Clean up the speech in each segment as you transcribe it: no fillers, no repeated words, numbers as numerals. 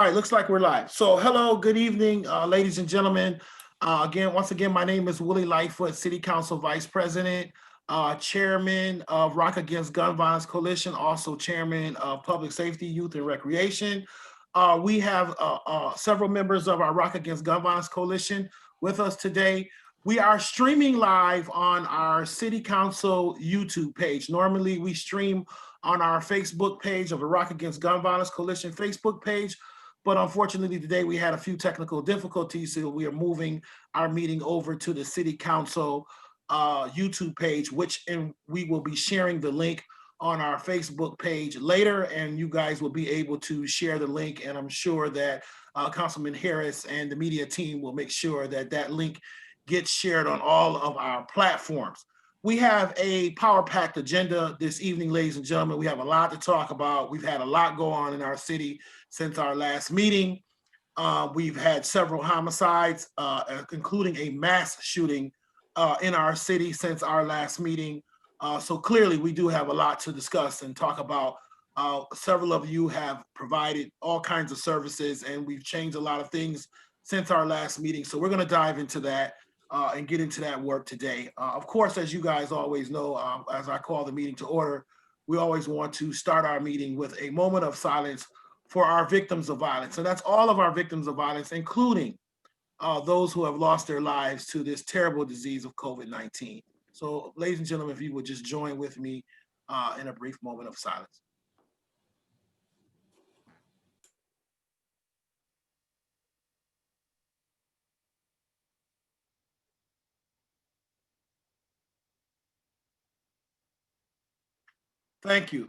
All right, looks like we're live. So hello, good evening, ladies and gentlemen. Once again, my name is Willie Lightfoot, City Council Vice President, Chairman of Rock Against Gun Violence Coalition, also Chairman of Public Safety, Youth and Recreation. We have several members of our Rock Against Gun Violence Coalition with us today. We are streaming live on our City Council YouTube page. Normally we stream on our Facebook page of the Rock Against Gun Violence Coalition Facebook page. But unfortunately, today we had a few technical difficulties, so we are moving our meeting over to the City Council YouTube page, we will be sharing the link on our Facebook page later, and you guys will be able to share the link. And I'm sure that Councilman Harris and the media team will make sure that that link gets shared on all of our platforms. We have a power-packed agenda this evening, ladies and gentlemen. We have a lot to talk about. We've had a lot go on in our city since our last meeting. We've had several homicides, including a mass shooting in our city since our last meeting. So clearly we do have a lot to discuss and talk about. Several of you have provided all kinds of services, and we've changed a lot of things since our last meeting. So we're gonna dive into that and get into that work today. Of course, as you guys always know, as I call the meeting to order, we always want to start our meeting with a moment of silence for our victims of violence. And that's all of our victims of violence, including those who have lost their lives to this terrible disease of COVID-19. So ladies and gentlemen, if you would just join with me in a brief moment of silence. Thank you.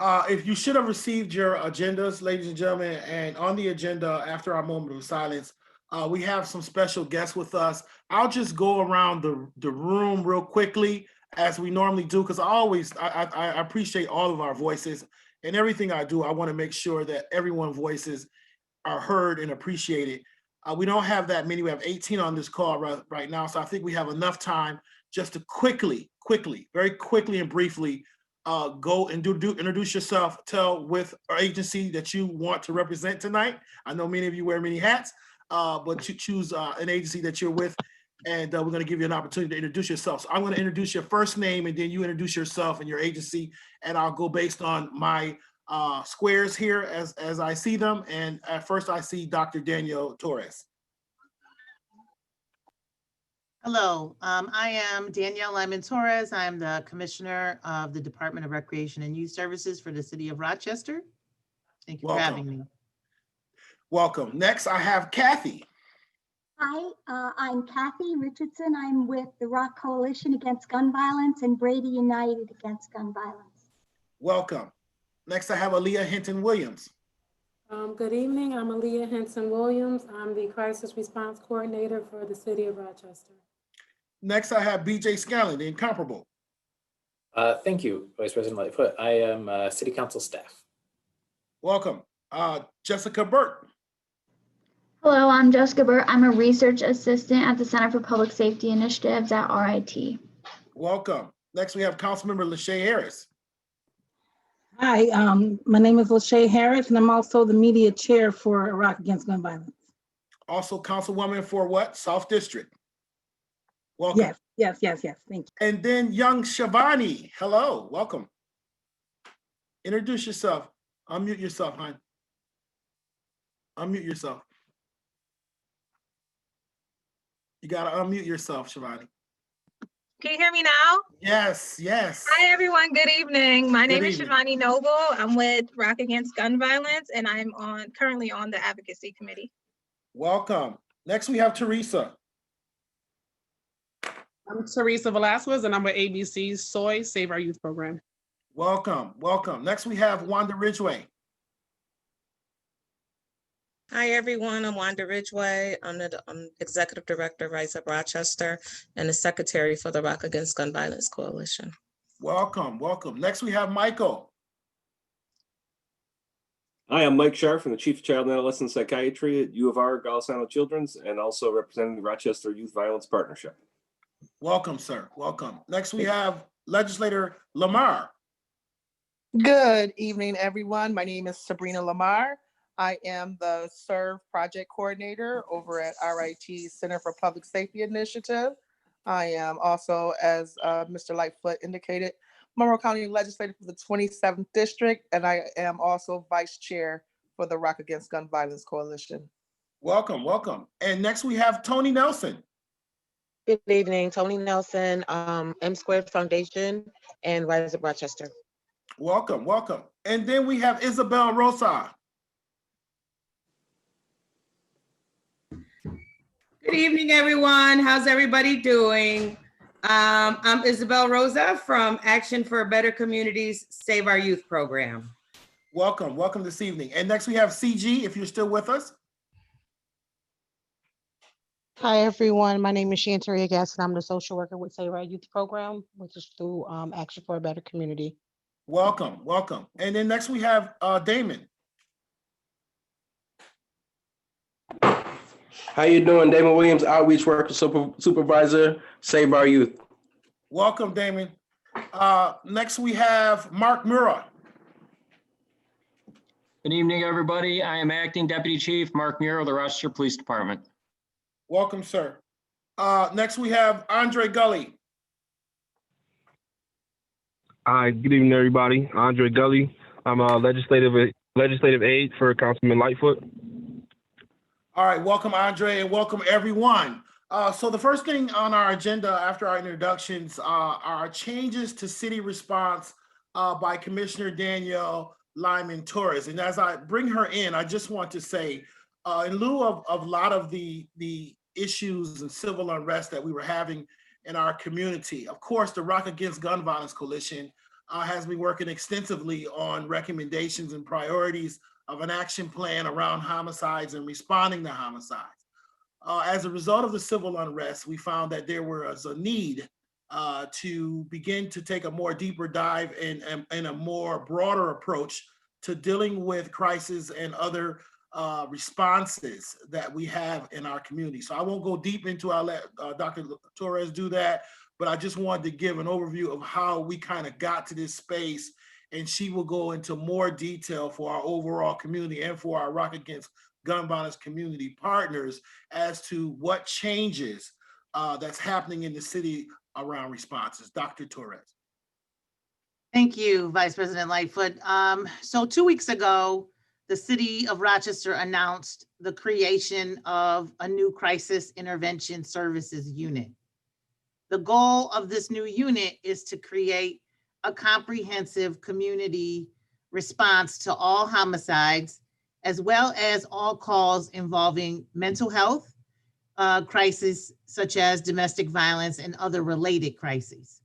If you should have received your agendas, ladies and gentlemen, and on the agenda after our moment of silence, we have some special guests with us. I'll just go around the room real quickly as we normally do, because I appreciate all of our voices, and everything I do, I want to make sure that everyone's voices are heard and appreciated. We don't have that many. We have 18 on this call right now, so I think we have enough time just to very quickly and briefly go and introduce yourself, tell with our agency that you want to represent tonight. I know many of you wear many hats, but you choose an agency that you're with, and we're going to give you an opportunity to introduce yourself. So I'm going to introduce your first name, and then you introduce yourself and your agency, and I'll go based on my squares here as I see them. And at first I see Dr. Danielle Torres. Hello, I am Danielle Lyman Torres. I'm the Commissioner of the Department of Recreation and Youth Services for the City of Rochester. Thank you for having me. Welcome. Next, I have Kathy. Hi, I'm Kathy Richardson. I'm with the Rock Coalition Against Gun Violence and Brady United Against Gun Violence. Welcome. Next, I have Aaliyah Hinton-Williams. Good evening. I'm Aaliyah Hinton-Williams. I'm the Crisis Response Coordinator for the City of Rochester. Next, I have BJ Scanlon, the Incomparable. Thank you, Vice President Lightfoot. I am City Council staff. Welcome. Jessica Burt. Hello, I'm Jessica Burt. I'm a research assistant at the Center for Public Safety Initiatives at RIT. Welcome. Next, we have Councilmember Lachey Harris. Hi, my name is Lachey Harris, and I'm also the media chair for Rock Against Gun Violence. Also Councilwoman for what? South District. Welcome. Yes, thank you. And then young Shivani. Hello, welcome. Introduce yourself. Unmute yourself, hon. Unmute yourself. You gotta unmute yourself, Shivani. Can you hear me now? Yes. Hi, everyone. Good evening. My name is Shivani Noble. I'm with Rock Against Gun Violence, and I'm currently on the Advocacy Committee. Welcome. Next, we have Teresa. I'm Teresa Velasquez, and I'm with ABC's Soy Save Our Youth program. Welcome. Next, we have Wanda Ridgway. Hi, everyone. I'm Wanda Ridgway. I'm the Executive Director of Rights of Rochester and the Secretary for the Rock Against Gun Violence Coalition. Welcome. Next, we have Michael. Hi, I'm Mike Sharf from the Chief of Child and Adolescent Psychiatry at U of R, Golisano Children's, and also representing the Rochester Youth Violence Partnership. Welcome, sir. Welcome. Next, we have Legislator Lamar. Good evening, everyone. My name is Sabrina Lamar. I am the SERVE project coordinator over at RIT Center for Public Safety Initiative. I am also, as Mr. Lightfoot indicated, Monroe County Legislator for the 27th District, and I am also Vice Chair for the Rock Against Gun Violence Coalition. Welcome, welcome. And next we have Tony Nelson. Good evening, Tony Nelson, M Squared Foundation and Rise Up Rochester. Welcome, welcome. And then we have Isabel Rosa. Good evening, everyone. How's everybody doing? I'm Isabel Rosa from Action for Better Communities Save Our Youth program. Welcome, welcome this evening. And next we have CG, if you're still with us. Hi, everyone. My name is Shantaria Gasson. I'm the social worker with Save Our Youth program, which is through Action for a Better Community. Welcome, welcome. And then next we have Damon. How you doing? Damon Williams, Outreach Worker Supervisor, Save Our Youth. Welcome, Damon. Next we have Mark Mura. Good evening, everybody. I am Acting Deputy Chief Mark Muir of the Rochester Police Department. Welcome, sir. Next we have Andre Gully. Hi, good evening, everybody. Andre Gully. I'm a legislative aide for Councilman Lightfoot. All right, welcome, Andre, and welcome, everyone. So the first thing on our agenda after our introductions are changes to city response by Commissioner Danielle Lyman Torres. And as I bring her in, I just want to say, in lieu of a lot of the issues and civil unrest that we were having in our community, of course, the Rock Against Gun Violence Coalition has been working extensively on recommendations and priorities of an action plan around homicides and responding to homicides. As a result of the civil unrest, we found that there was a need to begin to take a more deeper dive and a more broader approach to dealing with crisis and other responses that we have in our community. So I won't go deep into, I'll let Dr. Torres do that, but I just wanted to give an overview of how we kind of got to this space, and she will go into more detail for our overall community and for our Rock Against Gun Violence community partners as to what changes that's happening in the city around responses. Dr. Torres. Thank you, Vice President Lightfoot. So 2 weeks ago, the city of Rochester announced the creation of a new crisis intervention services unit. The goal of this new unit is to create a comprehensive community response to all homicides, as well as all calls involving mental health crises, such as domestic violence and other related crises.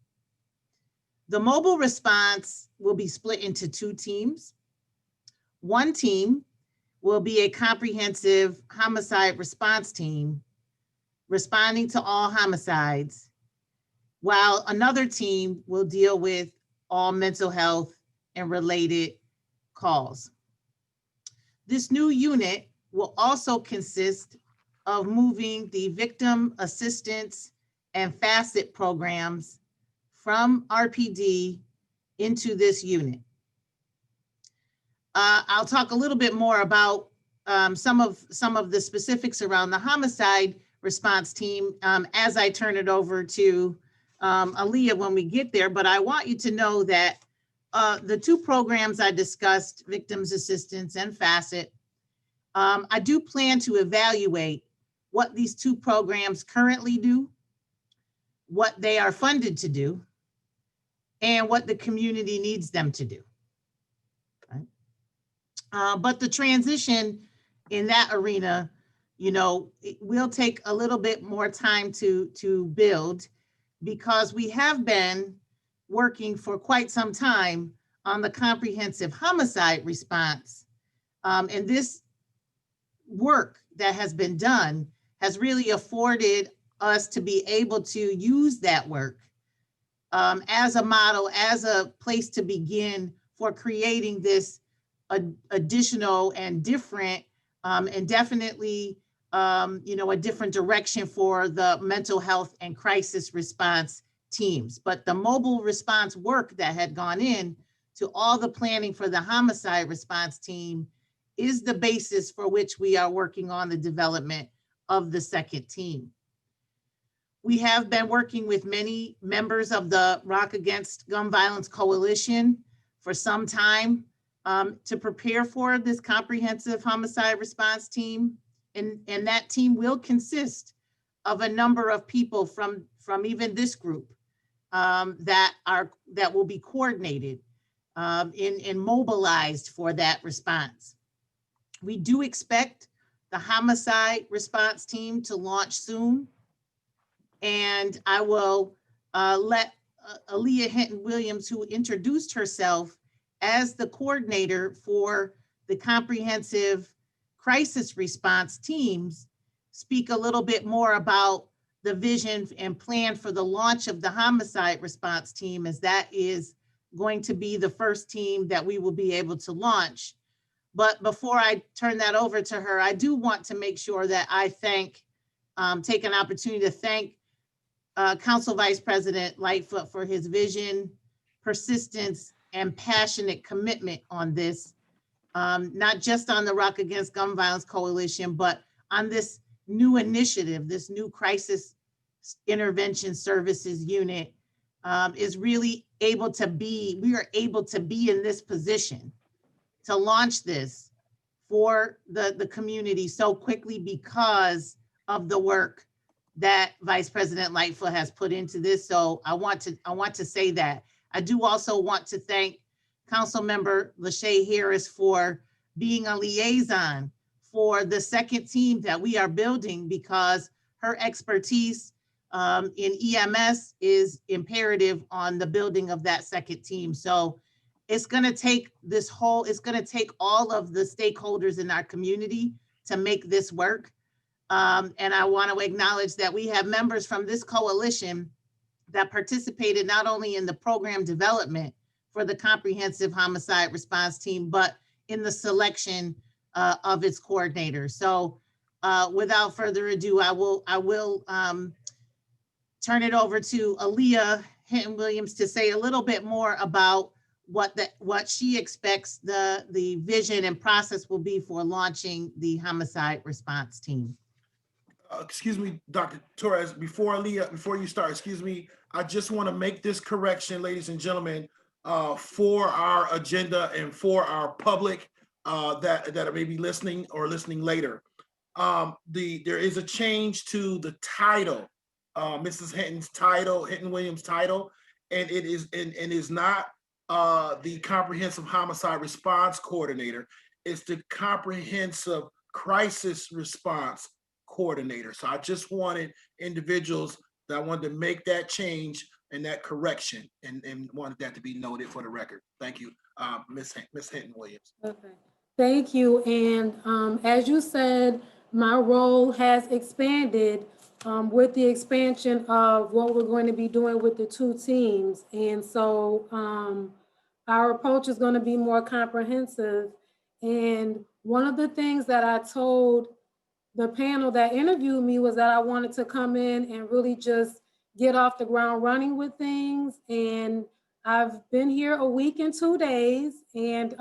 The mobile response will be split into 2 teams. One team will be a comprehensive homicide response team responding to all homicides, while another team will deal with all mental health and related calls. This new unit will also consist of moving the victim assistance and facet programs from RPD into this unit. I'll talk a little bit more about some of the specifics around the homicide response team as I turn it over to Aaliyah when we get there, but I want you to know that the 2 programs I discussed, victims assistance and facet, I do plan to evaluate what these 2 programs currently do, what they are funded to do, and what the community needs them to do. But the transition in that arena, you know, it will take a little bit more time to build, because we have been working for quite some time on the comprehensive homicide response. And this work that has been done has really afforded us to be able to use that work as a model, as a place to begin for creating this additional and different and definitely you know, a different direction for the mental health and crisis response teams. But the mobile response work that had gone in to all the planning for the homicide response team is the basis for which we are working on the development of the second team. We have been working with many members of the Rock Against Gun Violence Coalition for some time to prepare for this comprehensive homicide response team. And that team will consist of a number of people from even this group that will be coordinated and mobilized for that response. We do expect the homicide response team to launch soon. And I will let Aaliyah Hinton-Williams, who introduced herself as the coordinator for the comprehensive crisis response teams, speak a little bit more about the vision and plan for the launch of the homicide response team, as that is going to be the first team that we will be able to launch. But before I turn that over to her, I do want to make sure that I take an opportunity to thank Council Vice President Lightfoot for his vision, persistence, and passionate commitment on this, not just on the Rock Against Gun Violence Coalition, but on this new initiative, this new crisis intervention services unit is really able to be, we are able to be in this position to launch this for the community so quickly because of the work that Vice President Lightfoot has put into this. So I want to say that. I do also want to thank Councilmember Lachey Harris for being a liaison for the second team that we are building, because her expertise in EMS is imperative on the building of that second team. So it's going to take it's going to take all of the stakeholders in our community to make this work. And I want to acknowledge that we have members from this coalition that participated not only in the program development for the comprehensive homicide response team, but in the selection of its coordinator. So without further ado, I will turn it over to Aaliyah Hinton-Williams to say a little bit more about what she expects the vision and process will be for launching the homicide response team. Excuse me, Dr. Torres, before you start, excuse me, I just want to make this correction, ladies and gentlemen, for our agenda and for our public that may be listening or listening later. There is a change to the title, Mrs. Hinton-Williams' title, and it is not the Comprehensive Homicide Response Coordinator. It's the Comprehensive Crisis Response Coordinator. So I just wanted individuals that wanted to make that change and that correction, and wanted that to be noted for the record. Thank you, Ms. Hinton-Williams. Okay, thank you. And as you said, my role has expanded with the expansion of what we're going to be doing with the two teams. And so our approach is going to be more comprehensive. And one of the things that I told the panel that interviewed me was that I wanted to come in and really just get off the ground running with things. And I've been here a week and 2 days, and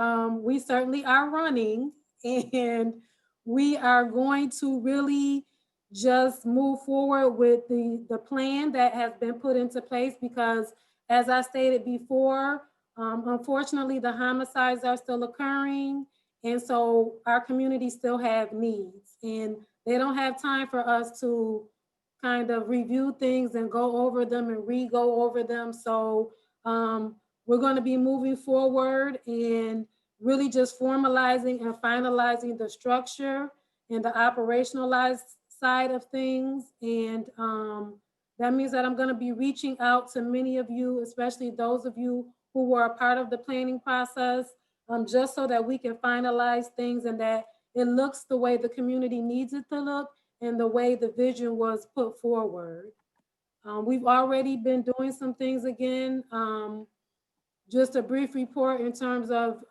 we certainly are running, and we are going to really just move forward with the plan that has been put into place, because as I stated before, unfortunately, the homicides are still occurring. And so our community still have needs, and they don't have time for us to kind of review things and go over them and re-go over them. So we're going to be moving forward and really just formalizing and finalizing the structure and the operationalized side of things. And that means that I'm going to be reaching out to many of you, especially those of you who were a part of the planning process, just so that we can finalize things and that it looks the way the community needs it to look and the way the vision was put forward. We've already been doing some things again. Just a brief report in terms of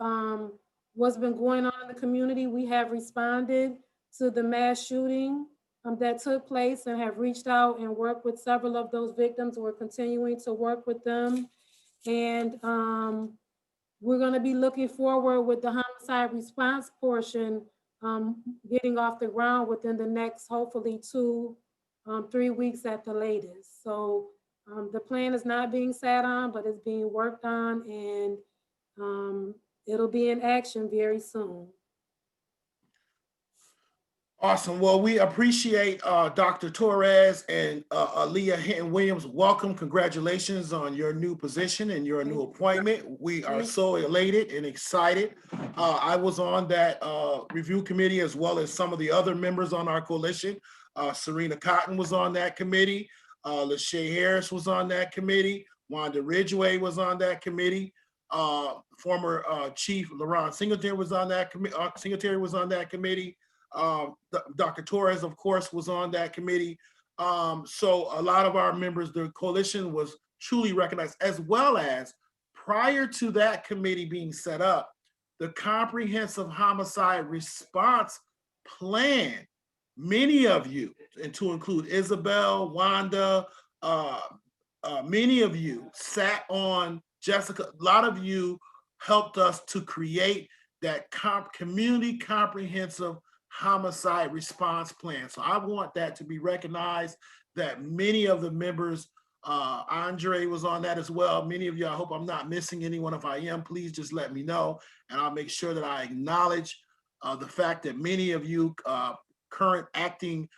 what's been going on in the community. We have responded to the mass shooting that took place and have reached out and worked with several of those victims. We're continuing to work with them. And we're going to be looking forward with the homicide homicide response portion getting off the ground within the next, hopefully 3 weeks at the latest. So the plan is not being sat on, but it's being worked on, and it'll be in action very soon. Awesome. Well, we appreciate Dr. Torres and Aaliyah Hinton-Williams. Welcome. Congratulations on your new position and your new appointment. We are so elated and excited. I was on that review committee as well as some of the other members on our coalition. Serena Cotton was on that committee. Lachey Harris was on that committee. Wanda Ridgway was on that committee. Former Chief LaRon Singletary was on that committee. Dr. Torres, of course, was on that committee. So a lot of our members, the coalition was truly recognized, as well as prior to that committee being set up, the Comprehensive Homicide Response Plan, many of you, and to include Isabel, Wanda, many of you sat on, Jessica, a lot of you helped us to create that community comprehensive homicide response plan. So I want that to be recognized, that many of the members, Andre was on that as well. Many of you, I hope I'm not missing anyone. If I am, please just let me know, and I'll make sure that I acknowledge the fact that many of you, current acting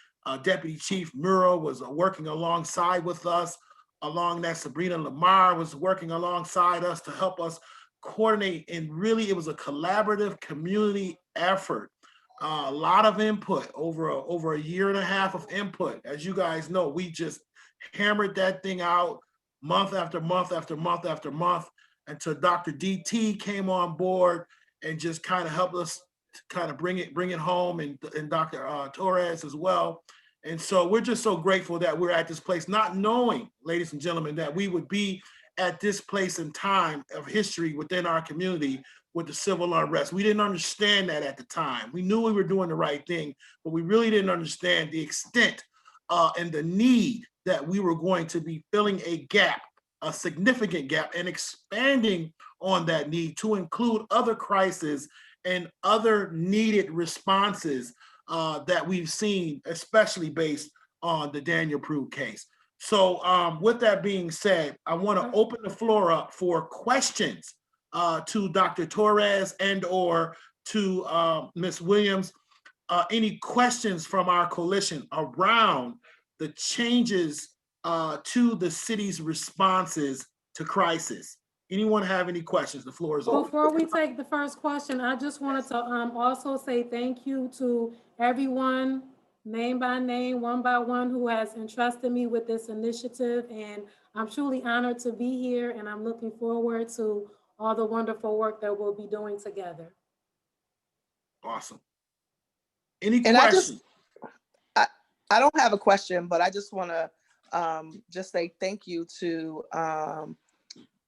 Deputy Chief Muro was working alongside with us, along that Sabrina Lamar was working alongside us to help us coordinate, and really it was a collaborative community effort. A lot of input, over a year and a half of input. As you guys know, we just hammered that thing out month after month after month after month until Dr. DT came on board and just kind of helped us kind of bring it home, and Dr. Torres as well. And so we're just so grateful that we're at this place, not knowing, ladies and gentlemen, that we would be at this place in time of history within our community with the civil unrest. We didn't understand that at the time. We knew we were doing the right thing, but we really didn't understand the extent and the need that we were going to be filling a gap, a significant gap, and expanding on that need to include other crises and other needed responses that we've seen, especially based on the Daniel Prude case. So with that being said, I want to open the floor up for questions to Dr. Torres and or to Ms. Williams. Any questions from our coalition around the changes to the city's responses to crisis? Anyone have any questions? The floor is open. Before we take the first question, I just wanted to also say thank you to everyone, name by name, one by one, who has entrusted me with this initiative. And I'm truly honored to be here, and I'm looking forward to all the wonderful work that we'll be doing together. Awesome. Any And questions? I don't have a question, but I just want to just say thank you to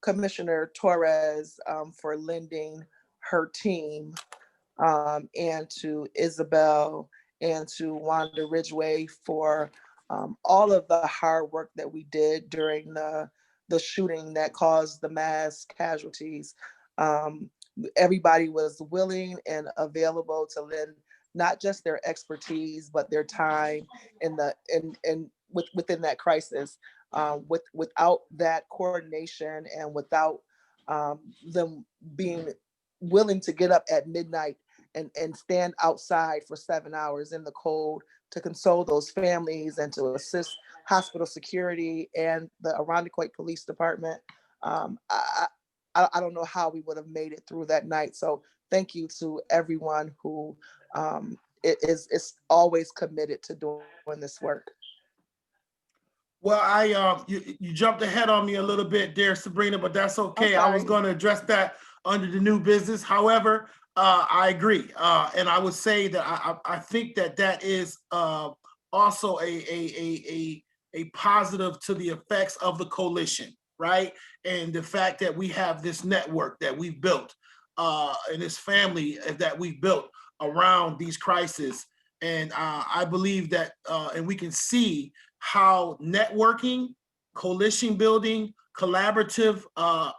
Commissioner Torres for lending her team, and to Isabel and to Wanda Ridgway for all of the hard work that we did during the shooting that caused the mass casualties. Everybody was willing and available to lend not just their expertise, but their time within that crisis. Without that coordination and without them being willing to get up at midnight and stand outside for 7 hours in the cold to console those families and to assist hospital security and the Irondequoit Police Department, I don't know how we would have made it through that night. So thank you to everyone who is always committed to doing this work. Well, you jumped ahead on me a little bit there, Sabrina, but that's okay. I was going to address that under the new business. However, I agree, and I would say that I think that is also a positive to the effects of the coalition, right? And the fact that we have this network that we've built and this family that we've built around these crises. And I believe that, and we can see how networking, coalition building, collaborative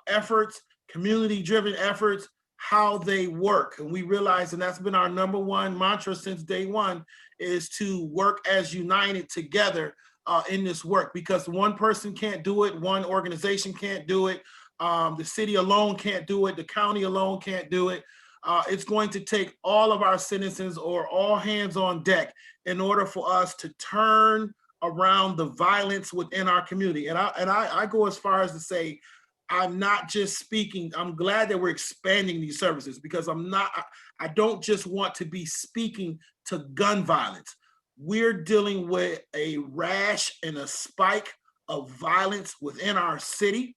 efforts, community-driven efforts how they work. And we realize, and that's been our #1 mantra since day one, is to work as united together in this work, because one person can't do it, one organization can't do it, the city alone can't do it, the county alone can't do it. It's going to take all of our citizens or all hands on deck in order for us to turn around the violence within our community. And I go as far as to say, I'm not just speaking, I'm glad that we're expanding these services, because I don't just want to be speaking to gun violence. We're dealing with a rash and a spike of violence within our city.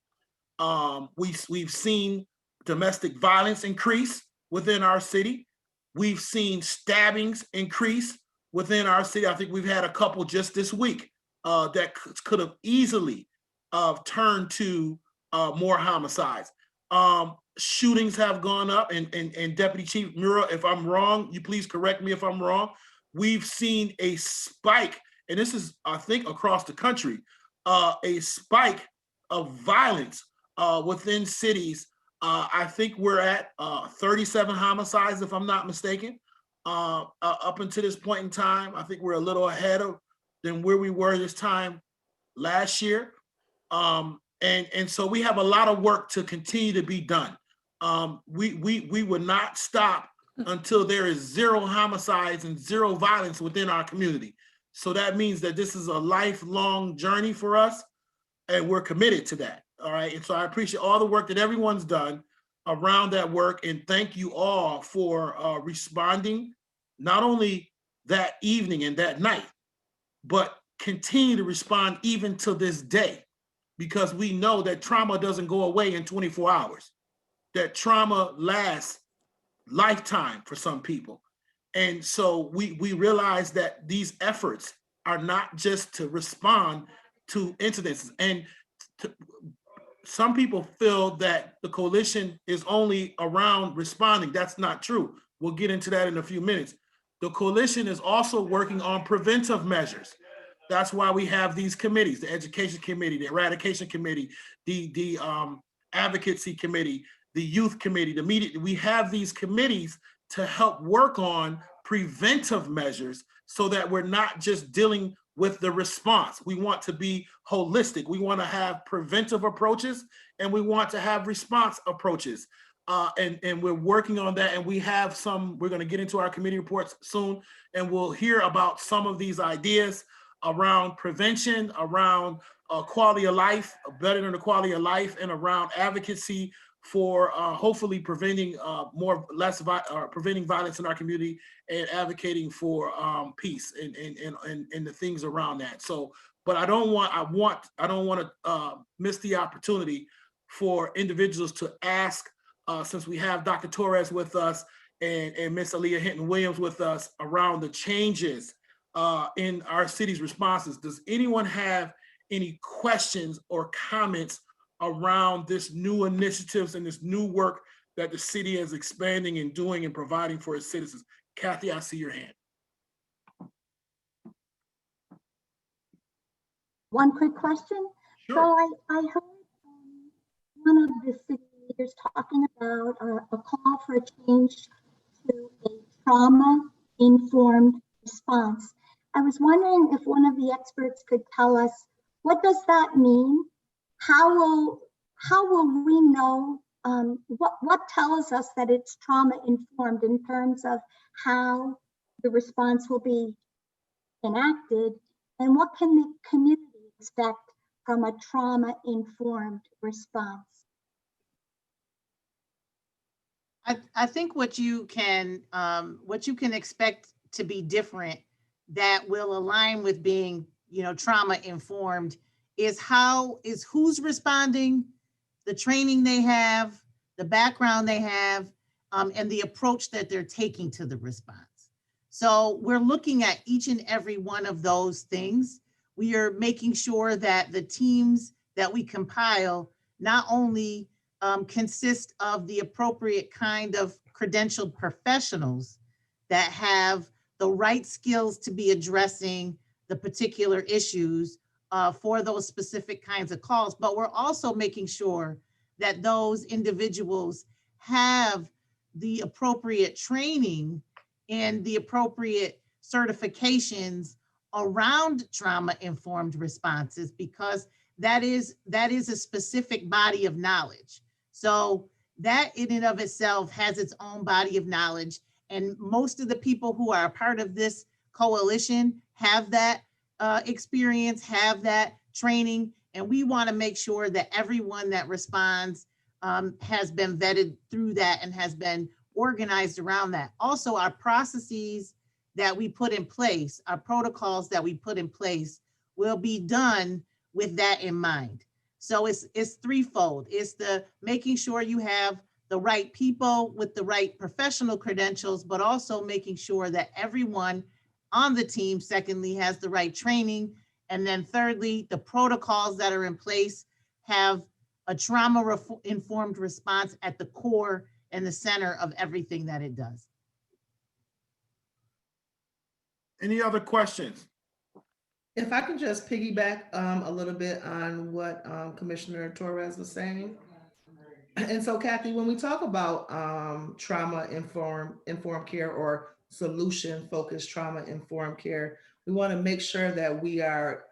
We've seen domestic violence increase within our city. We've seen stabbings increase within our city. I think we've had a couple just this week that could have easily turned to more homicides. Shootings have gone up, and Deputy Chief Mura, if I'm wrong, you please correct me if I'm wrong. We've seen a spike, and this is, I think, across the country, a spike of violence within cities. I think we're at 37 homicides, if I'm not mistaken, up until this point in time. I think we're a little ahead than where we were this time last year. And so we have a lot of work to continue to be done. We would not stop until there is 0 homicides and 0 violence within our community. So that means that this is a lifelong journey for us, and we're committed to that. All right. And so I appreciate all the work that everyone's done around that work. And thank you all for responding, not only that evening and that night, but continue to respond even to this day, because we know that trauma doesn't go away in 24 hours, that trauma lasts lifetime for some people. And so we realize that these efforts are not just to respond to incidences. And some people feel that the coalition is only around responding. That's not true. We'll get into that in a few minutes. The coalition is also working on preventive measures. That's why we have these committees: the Education Committee, the Eradication Committee, the Advocacy Committee, the Youth Committee, the Media. We have these committees to help work on preventive measures so that we're not just dealing with the response. We want to be holistic. We want to have preventive approaches, and we want to have response approaches. And we're working on that. And we have some, we're going to get into our committee reports soon, and we'll hear about some of these ideas around prevention, around quality of life, bettering the quality of life, and around advocacy for hopefully preventing preventing violence in our community, and advocating for peace and the things around that. So, but I don't want to miss the opportunity for individuals to ask, since we have Dr. Torres with us and Ms. Aaliyah Hinton-Williams with us, around the changes in our city's responses. Does anyone have any questions or comments around this new initiatives and this new work that the city is expanding and doing and providing for its citizens? Kathy, I see your hand. One quick question. Sure. So I heard one of the city leaders talking about a call for a change to a trauma-informed response. I was wondering if one of the experts could tell us, what does that mean? How will we know, what tells us that it's trauma informed in terms of how the response will be enacted, and what can the community expect from a trauma informed response? I think what you can expect to be different that will align with being, trauma informed is who's responding, the training they have, the background they have, and the approach that they're taking to the response. So we're looking at each and every one of those things. We are making sure that the teams that we compile not only consist of the appropriate kind of credentialed professionals that have the right skills to be addressing the particular issues for those specific kinds of calls, but we're also making sure that those individuals have the appropriate training and the appropriate certifications around trauma-informed responses, because that is a specific body of knowledge. So that in and of itself has its own body of knowledge. And most of the people who are a part of this coalition have that experience, have that training. And we want to make sure that everyone that responds has been vetted through that and has been organized around that. Also, our processes that we put in place, our protocols that we put in place will be done with that in mind. So it's threefold. It's the making sure you have the right people with the right professional credentials, but also making sure that everyone on the team, secondly, has the right training. And then thirdly, the protocols that are in place have a trauma-informed response at the core and the center of everything that it does. Any other questions? If I can just piggyback a little bit on what Commissioner Torres was saying. And so Kathy, when we talk about trauma-informed care or solution-focused trauma-informed care, we want to make sure that we are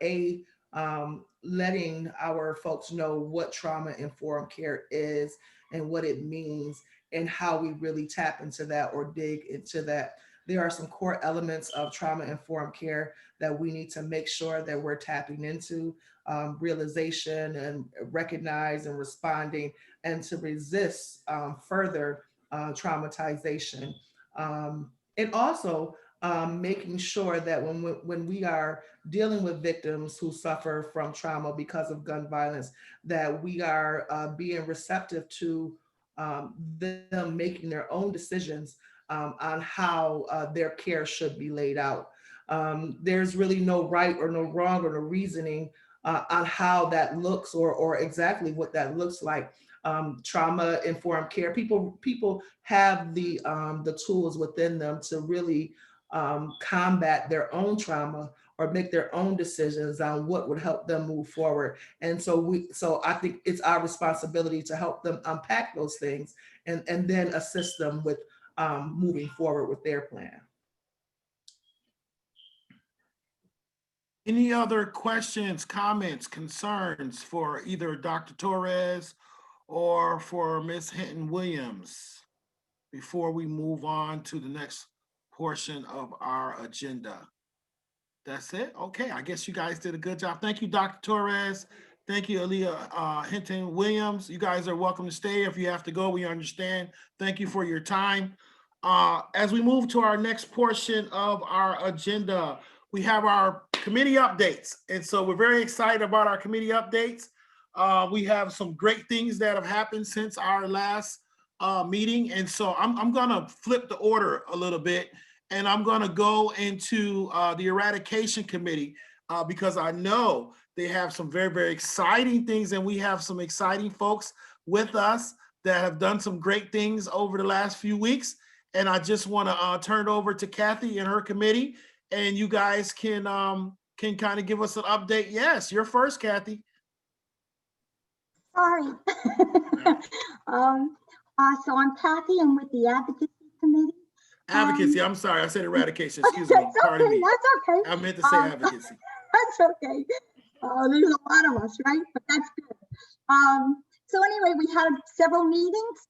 letting our folks know what trauma-informed care is and what it means and how we really tap into that or dig into that. There are some core elements of trauma-informed care that we need to make sure that we're tapping into, realization and recognize and responding, and to resist further traumatization. And also making sure that when we are dealing with victims who suffer from trauma because of gun violence, that we are being receptive to them making their own decisions on how their care should be laid out. There's really no right or no wrong or no reasoning on how that looks or exactly what that looks like. Trauma-informed care, people have the tools within them to really combat their own trauma or make their own decisions on what would help them move forward. And so I think it's our responsibility to help them unpack those things and then assist them with moving forward with their plan. Any other questions, comments, concerns for either Dr. Torres or for Ms. Hinton-Williams before we move on to the next portion of our agenda? That's it? Okay, I guess you guys did a good job. Thank you, Dr. Torres. Thank you, Aaliyah Hinton-Williams. You guys are welcome to stay. If you have to go, we understand. Thank you for your time. As we move to our next portion of our agenda, we have our committee updates. And so we're very excited about our committee updates. We have some great things that have happened since our last meeting. And so I'm gonna flip the order a little bit, and I'm gonna go into the eradication committee because I know they have some very, very exciting things, and we have some exciting folks with us that have done some great things over the last few weeks. And I just wanna turn it over to Kathy and her committee, and you guys can kind of give us an update. Yes, you're first, Kathy. Sorry. So I'm Kathy. I'm with the Advocacy Committee. Advocacy, I'm sorry, I said eradication, excuse me, pardon me. That's okay. I meant to say advocacy. That's okay. There's a lot of us, right? But that's good. So anyway, we had several meetings.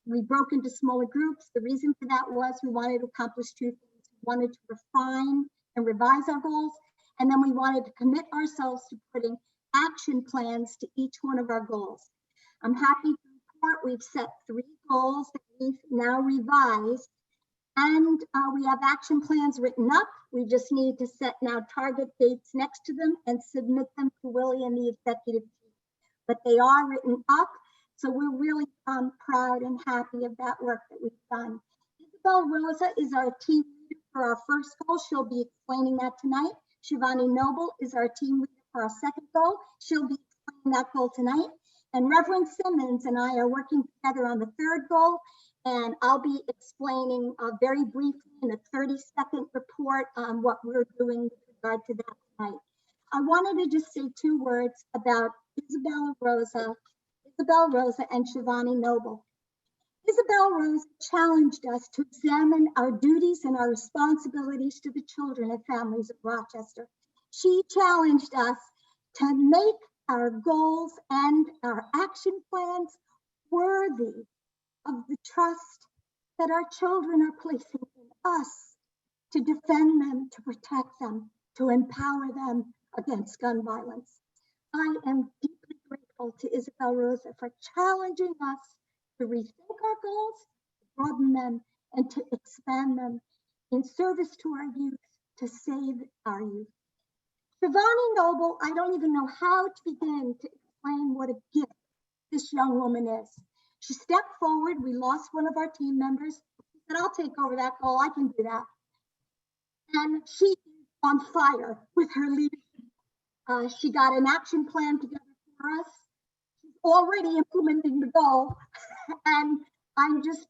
We broke into smaller groups. The reason for that was we wanted to accomplish two things. We wanted to refine and revise our goals, and then we wanted to commit ourselves to putting action plans to each one of our goals. I'm happy to report we've set 3 goals that we've now revised, and we have action plans written up. We just need to set now target dates next to them and submit them to Willie and the executive team. But they are written up, so we're really proud and happy of that work that we've done. Isabel Rosa is our team leader for our first goal. She'll be explaining that tonight. Shivani Noble is our team leader for our second goal. She'll be explaining that goal tonight. And Reverend Simmons and I are working together on the third goal, and I'll be explaining very briefly in a 30-second report on what we're doing with regard to that tonight. I wanted to just say 2 words about Isabel Rosa and Shivani Noble. Isabel Rose challenged us to examine our duties and our responsibilities to the children and families of Rochester. She challenged us to make our goals and our action plans worthy of the trust that our children are placing in us to defend them, to protect them, to empower them against gun violence. I am deeply grateful to Isabel Rosa for challenging us to rethink our goals, broaden them, and to expand them in service to our youth, to save our youth. Shivani Noble, I don't even know how to begin to explain what a gift this young woman is. She stepped forward. We lost one of our team members. She said, I'll take over that goal. I can do that. And she is on fire with her leadership. She got an action plan together for us. She's already implementing the goal. And I'm just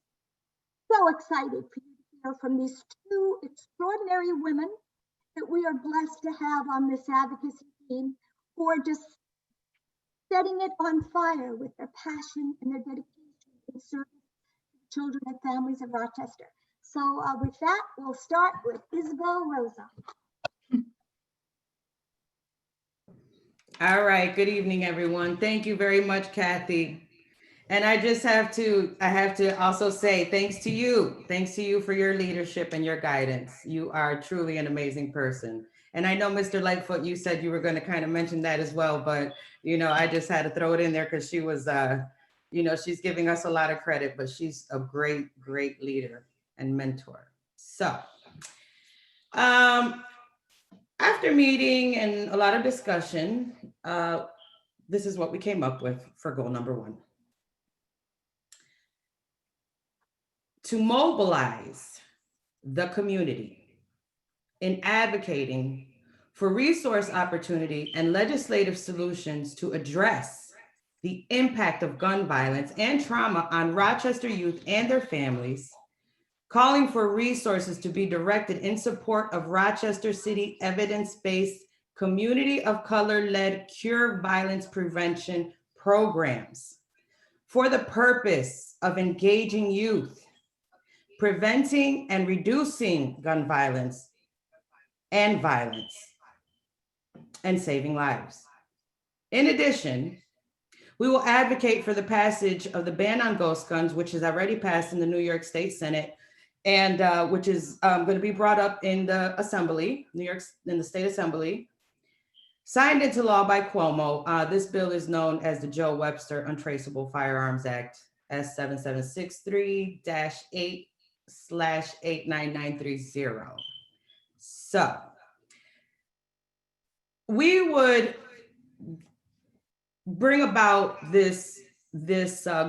so excited for you to hear from these two extraordinary women that we are blessed to have on this advocacy team, who are just setting it on fire with their passion and their dedication in service to the children and families of Rochester. So with that, we'll start with Isabel Rosa. All right, good evening, everyone. Thank you very much, Kathy. And I have to also say thanks to you for your leadership and your guidance. You are truly an amazing person. And I know, Mr. Lightfoot, you said you were going to kind of mention that as well, but I just had to throw it in there because she was, she's giving us a lot of credit, but she's a great, great leader and mentor. So, after meeting and a lot of discussion, this is what we came up with for goal number 1. To mobilize the community in advocating for resource opportunity and legislative solutions to address the impact of gun violence and trauma on Rochester youth and their families, calling for resources to be directed in support of Rochester City evidence-based community of color-led cure violence prevention programs for the purpose of engaging youth, preventing and reducing gun violence, and saving lives. In addition, we will advocate for the passage of the ban on ghost guns, which is already passed in the New York State Senate, and which is going to be brought up in the Assembly, in the State Assembly, signed into law by Cuomo. This bill is known as the Joe Webster Untraceable Firearms Act, S7763-8/89930. So we would bring about this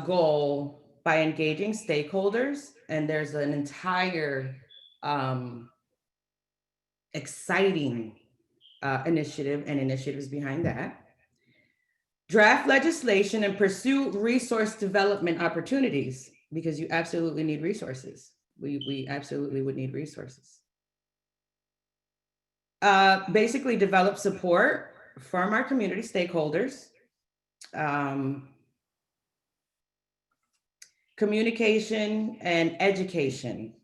goal by engaging stakeholders, and there's an entire exciting initiative and initiatives behind that. Draft legislation and pursue resource development opportunities, because you absolutely need resources. We absolutely would need resources. Basically develop support from our community stakeholders, communication and education,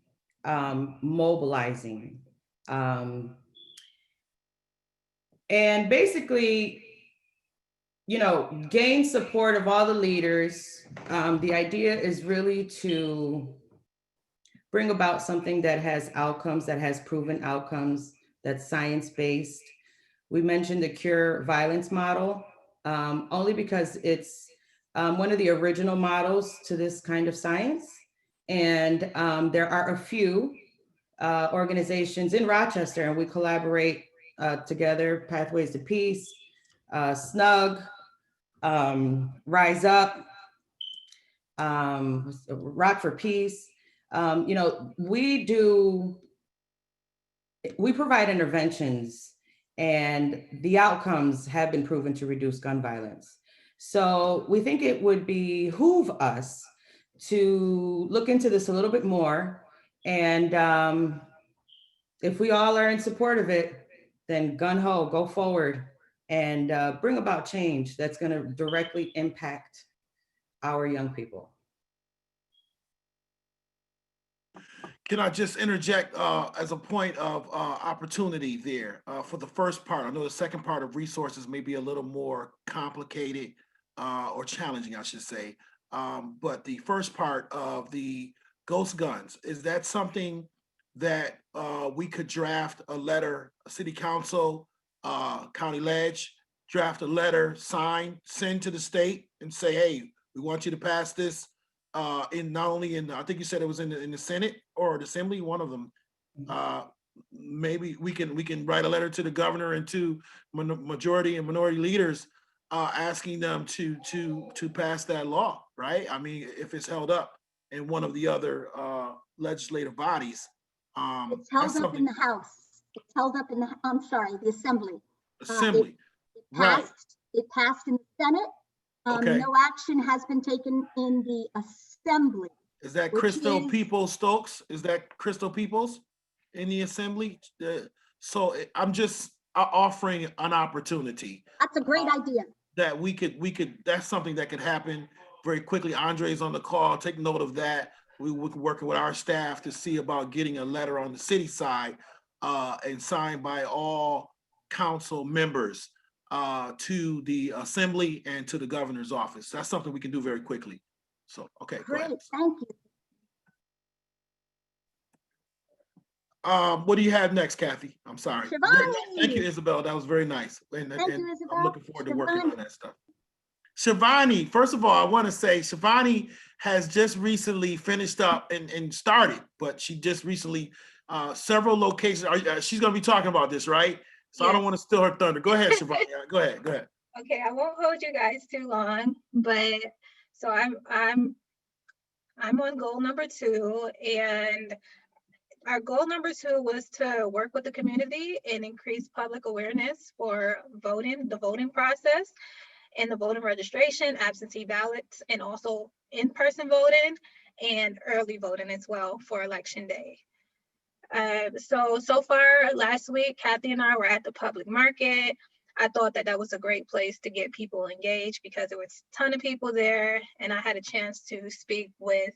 mobilizing, and basically, gain support of all the leaders. The idea is really to bring about something that has outcomes, that has proven outcomes, that's science-based. We mentioned the cure violence model, only because it's one of the original models to this kind of science. And there are a few organizations in Rochester, and we collaborate together, Pathways to Peace, SNUG, Rise Up, Rock for Peace. We provide interventions, and the outcomes have been proven to reduce gun violence. So we think it would behoove us to look into this a little bit more. And if we all are in support of it, then gun ho, go forward and bring about change that's going to directly impact our young people. Can I just interject as a point of opportunity there for the first part? I know the second part of resources may be a little more complicated or challenging, I should say. But the first part of the ghost guns, is that something that we could draft a letter, city council, county ledge, draft a letter, sign, send to the state and say, hey, we want you to pass this in not only in, I think you said it was in the Senate or the Assembly, one of them. Maybe we can write a letter to the governor and to majority and minority leaders asking them to pass that law, right? I mean, if it's held up in one of the other legislative bodies. It's held up in the House. It's held up in the, I'm sorry, the Assembly. Assembly, right. It passed in the Senate. Okay. No action has been taken in the Assembly. Is that Crystal Peoples Stokes? Is that Crystal Peoples in the Assembly? So I'm just offering an opportunity. That's a great idea. That we could, that's something that could happen very quickly. Andre's on the call, take note of that. We can work with our staff to see about getting a letter on the city side and signed by all council members to the Assembly and to the governor's office. That's something we can do very quickly. So, okay, great, go ahead. thank you. What do you have next, Kathy? I'm sorry. Shivani. Thank you, Isabel. That was very nice. And Thank you, Isabel. I'm looking forward to working on that stuff. Shivani, first of all, I want to say Shivani has just recently finished up and started, but she just recently, several locations, she's going to be talking about this, right? So yes. I don't want to steal her thunder. Go ahead, Shivani. Go ahead. Okay, I won't hold you guys too long, but so I'm on goal number 2, and our goal number 2 was to work with the community and increase public awareness for voting, the voting process, and the voting registration, absentee ballots, and also in-person voting and early voting as well for election day. So far last week, Kathy and I were at the public market. I thought that was a great place to get people engaged because there was a ton of people there, and I had a chance to speak with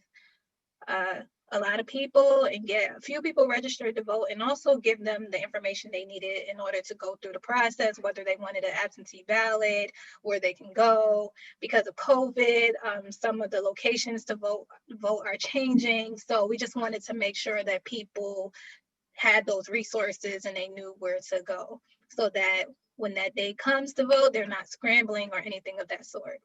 a lot of people and get a few people registered to vote, and also give them the information they needed in order to go through the process, whether they wanted an absentee ballot, where they can go. Because of COVID, some of the locations to vote are changing. So we just wanted to make sure that people had those resources and they knew where to go, so that when that day comes to vote, they're not scrambling or anything of that sort.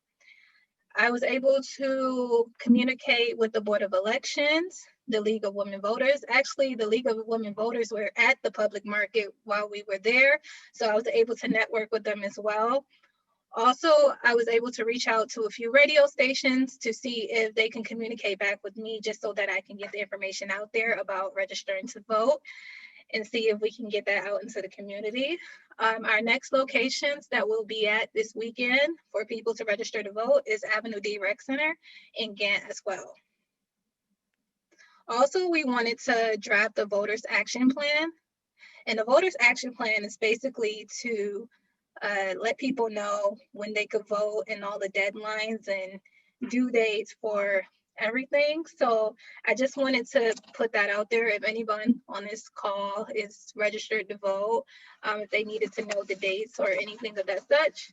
I was able to communicate with the Board of Elections, the League of Women Voters. Actually, the League of Women Voters were at the public market while we were there, so I was able to network with them as well. Also, I was able to reach out to a few radio stations to see if they can communicate back with me, just so that I can get the information out there about registering to vote, and see if we can get that out into the community. Our next locations that we'll be at this weekend for people to register to vote is Avenue D Rec Center in Gant as well. Also, we wanted to draft the Voters Action Plan. And the Voters Action Plan is basically to let people know when they could vote and all the deadlines and due dates for everything. So I just wanted to put that out there. If anyone on this call is registered to vote, if they needed to know the dates or anything of that such.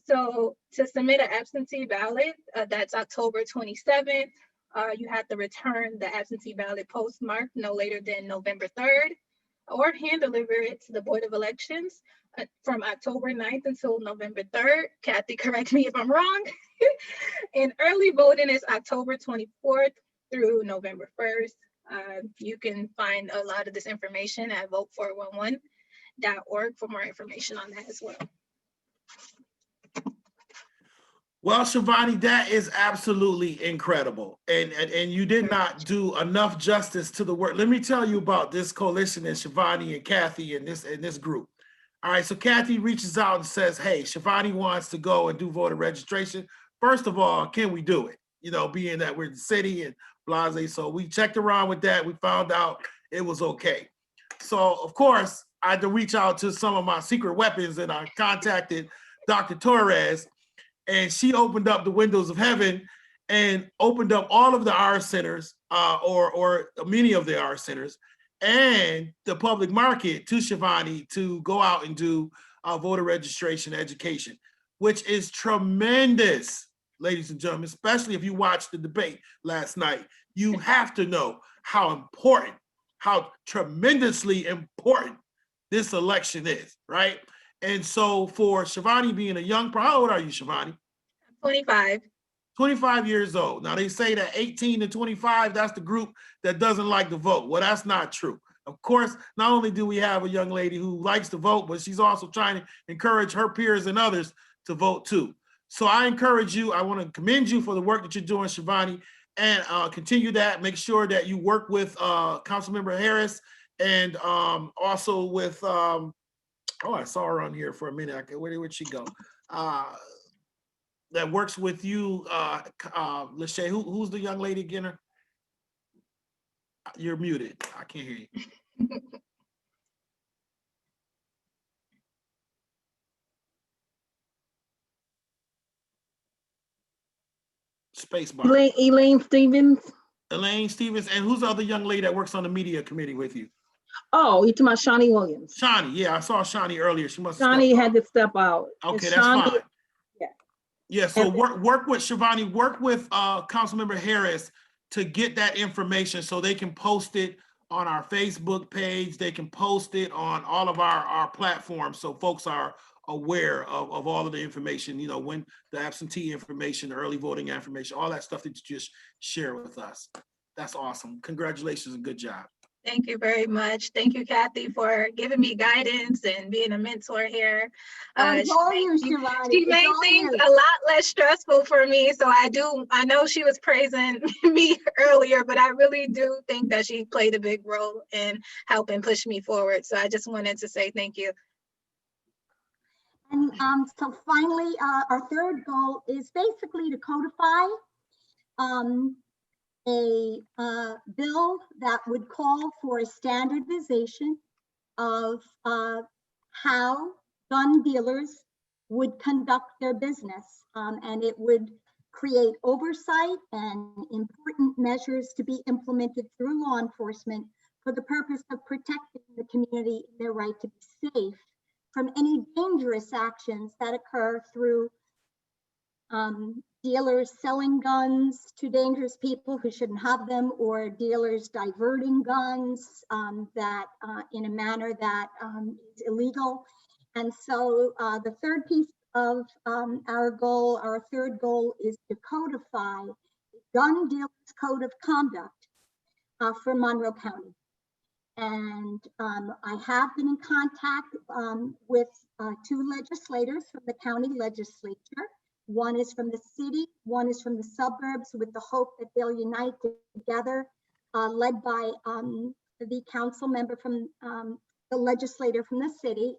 So to submit an absentee ballot, that's October 27th. You have to return the absentee ballot postmarked no later than November 3rd, or hand deliver it to the Board of Elections from October 9th until November 3rd. Kathy, correct me if I'm wrong. And early voting is October 24th through November 1st. You can find a lot of this information at vote411.org for more information on that as well. Well, Shivani, that is absolutely incredible. And you did not do enough justice to the work. Let me tell you about this coalition and Shivani and Kathy and this group. All right, so Kathy reaches out and says, hey, Shivani wants to go and do voter registration. First of all, can we do it? You know, being that we're in the city and blase. So we checked around with that. We found out it was okay. So of course, I had to reach out to some of my secret weapons, and I contacted Dr. Torres, and she opened up the windows of heaven and opened up all of the R centers, or many of the R centers, and the public market to Shivani to go out and do voter registration education, which is tremendous, ladies and gentlemen, especially if you watched the debate last night. You have to know how important, how tremendously important this election is, right? And so for Shivani being a young, how old are you, Shivani? 25. 25 years old. Now they say that 18 to 25, that's the group that doesn't like to vote. Well, that's not true. Of course, not only do we have a young lady who likes to vote, but she's also trying to encourage her peers and others to vote too. So I encourage you, I want to commend you for the work that you're doing, Shivani, and continue that. Make sure that you work with Councilmember Harris and also with, oh, I saw her on here for a minute. Where'd she go? That works with you, Lachey. Who's the young lady again? You're muted. I can't hear you. Space bar. Elaine Stevens. Elaine Stevens. And who's the other young lady that works on the media committee with you? Oh, you're talking about Shawnee Williams. Shawnee, yeah, I saw Shawnee earlier. She must have Shawnee had to step out. Okay, And that's Shawnee- fine. Yeah. Yeah, so work with Shivani, work with Councilmember Harris to get that information so they can post it on our Facebook page. They can post it on all of our platforms so folks are aware of all of the information, you know, when the absentee information, the early voting information, all that stuff that you just share with us. That's awesome. Congratulations and good job. Thank you very much. Thank you, Kathy, for giving me guidance and being a mentor here. It's all you, Shivani. She It's made all things you. a lot less stressful for me. So I know she was praising me earlier, but I really do think that she played a big role in helping push me forward. So I just wanted to say thank you. And so finally, our third goal is basically to codify a bill that would call for a standardization of how gun dealers would conduct their business. And it would create oversight and important measures to be implemented through law enforcement for the purpose of protecting the community and their right to be safe from any dangerous actions that occur through dealers selling guns to dangerous people who shouldn't have them, or dealers diverting guns that in a manner that is illegal. And so the third piece of our third goal is to codify gun dealers code of conduct for Monroe County. And I have been in contact with two legislators from the county legislature. One is from the city, one is from the suburbs, with the hope that they'll unite together, led by the council member from the legislator from the city.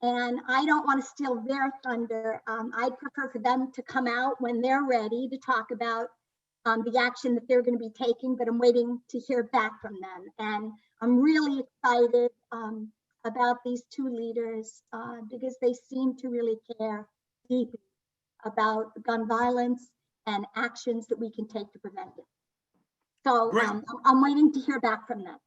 And I don't want to steal their thunder. I'd prefer for them to come out when they're ready to talk about the action that they're going to be taking, but I'm waiting to hear back from them. And I'm really excited about these two leaders because they seem to really care deeply about gun violence and actions that we can take to prevent it. So I'm waiting to hear back from them.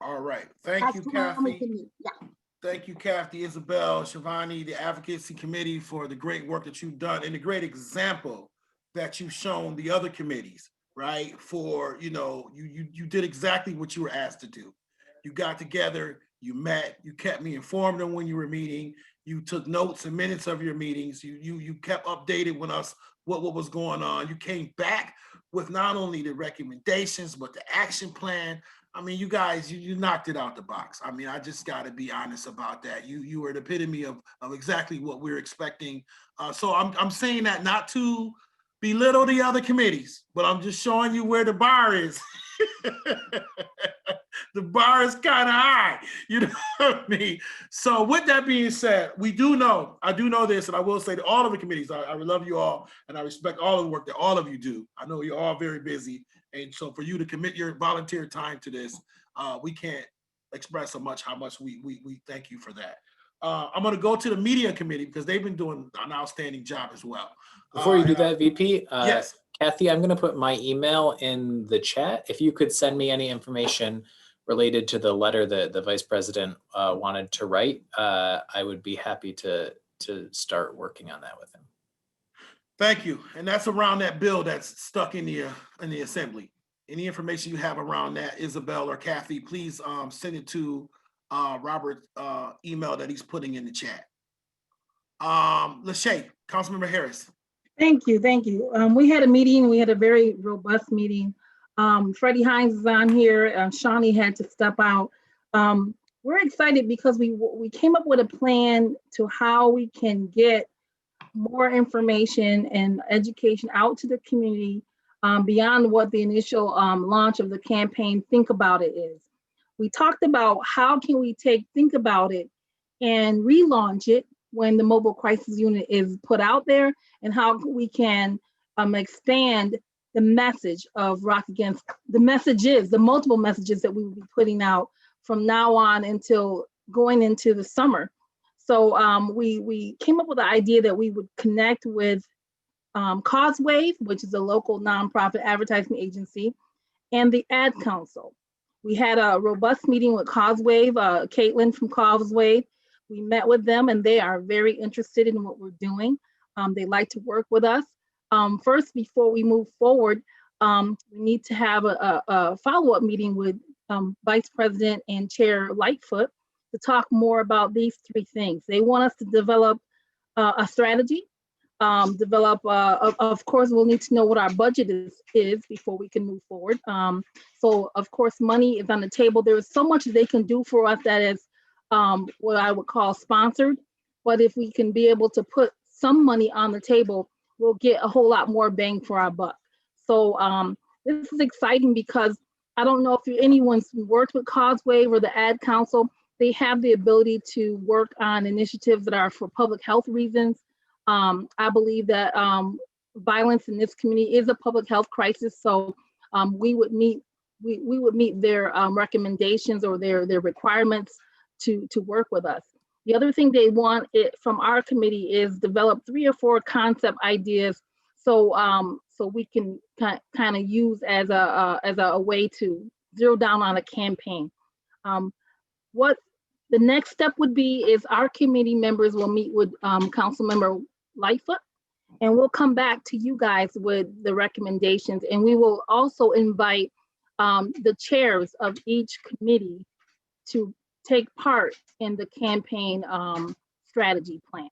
All right, thank you, Kathy. Yeah. Thank you, Kathy, Isabel, Shivani, the Advocacy Committee, for the great work that you've done and the great example that you've shown the other committees, right? For, you know, you did exactly what you were asked to do. You got together, you met, you kept me informed on when you were meeting, you took notes and minutes of your meetings, you kept updated with us what was going on. You came back with not only the recommendations, but the action plan. I mean, you guys, you knocked it out the box. I mean, I just got to be honest about that. You were the epitome of exactly what we're expecting. So I'm saying that not to belittle the other committees, but I'm just showing you where the bar is. The bar is kind of high, you know what I mean? So with that being said, I do know this, and I will say to all of the committees, I love you all, and I respect all of the work that all of you do. I know you're all very busy, and so for you to commit your volunteer time to this, we can't express how much we thank you for that. I'm going to go to the media committee because they've been doing an outstanding job as well. Before you do that, VP, yes. Kathy, I'm going to put my email in the chat. If you could send me any information related to the letter that the vice president wanted to write, I would be happy to start working on that with him. Thank you. And that's around that bill that's stuck in the assembly. Any information you have around that, Isabel or Kathy, please send it to Robert's email that he's putting in the chat. Lachey, Councilmember Harris. Thank you, thank you. We had a meeting, we had a very robust meeting. Freddie Hines is on here, Shawnee had to step out. We're excited because we came up with a plan to how we can get more information and education out to the community beyond what the initial launch of the campaign Think About It is. We talked about how can we take Think About It and relaunch it when the mobile crisis unit is put out there, and how we can expand the message of Rock Against, the messages, the multiple messages that we will be putting out from now on until going into the summer. So we came up with the idea that we would connect with Causewave, which is a local nonprofit advertising agency, and the Ad Council. We had a robust meeting with Causewave, Caitlin from Causewave. We met with them and they are very interested in what we're doing. They like to work with us. First, before we move forward, we need to have a follow-up meeting with Vice President and Chair Lightfoot to talk more about these three things. They want us to develop a strategy, of course, we'll need to know what our budget is before we can move forward. So of course, money is on the table. There is so much they can do for us that is what I would call sponsored. But if we can be able to put some money on the table, we'll get a whole lot more bang for our buck. So this is exciting because I don't know if anyone's worked with Causewave or the Ad Council. They have the ability to work on initiatives that are for public health reasons. I believe that violence in this community is a public health crisis. So we would meet their recommendations or their requirements to work with us. The other thing they want from our committee is develop 3 or 4 concept ideas so so we can kind of use as a way to zero down on a campaign. What the next step would be is our committee members will meet with Councilmember Lightfoot, and we'll come back to you guys with the recommendations, and we will also invite the chairs of each committee to take part in the campaign strategy plan.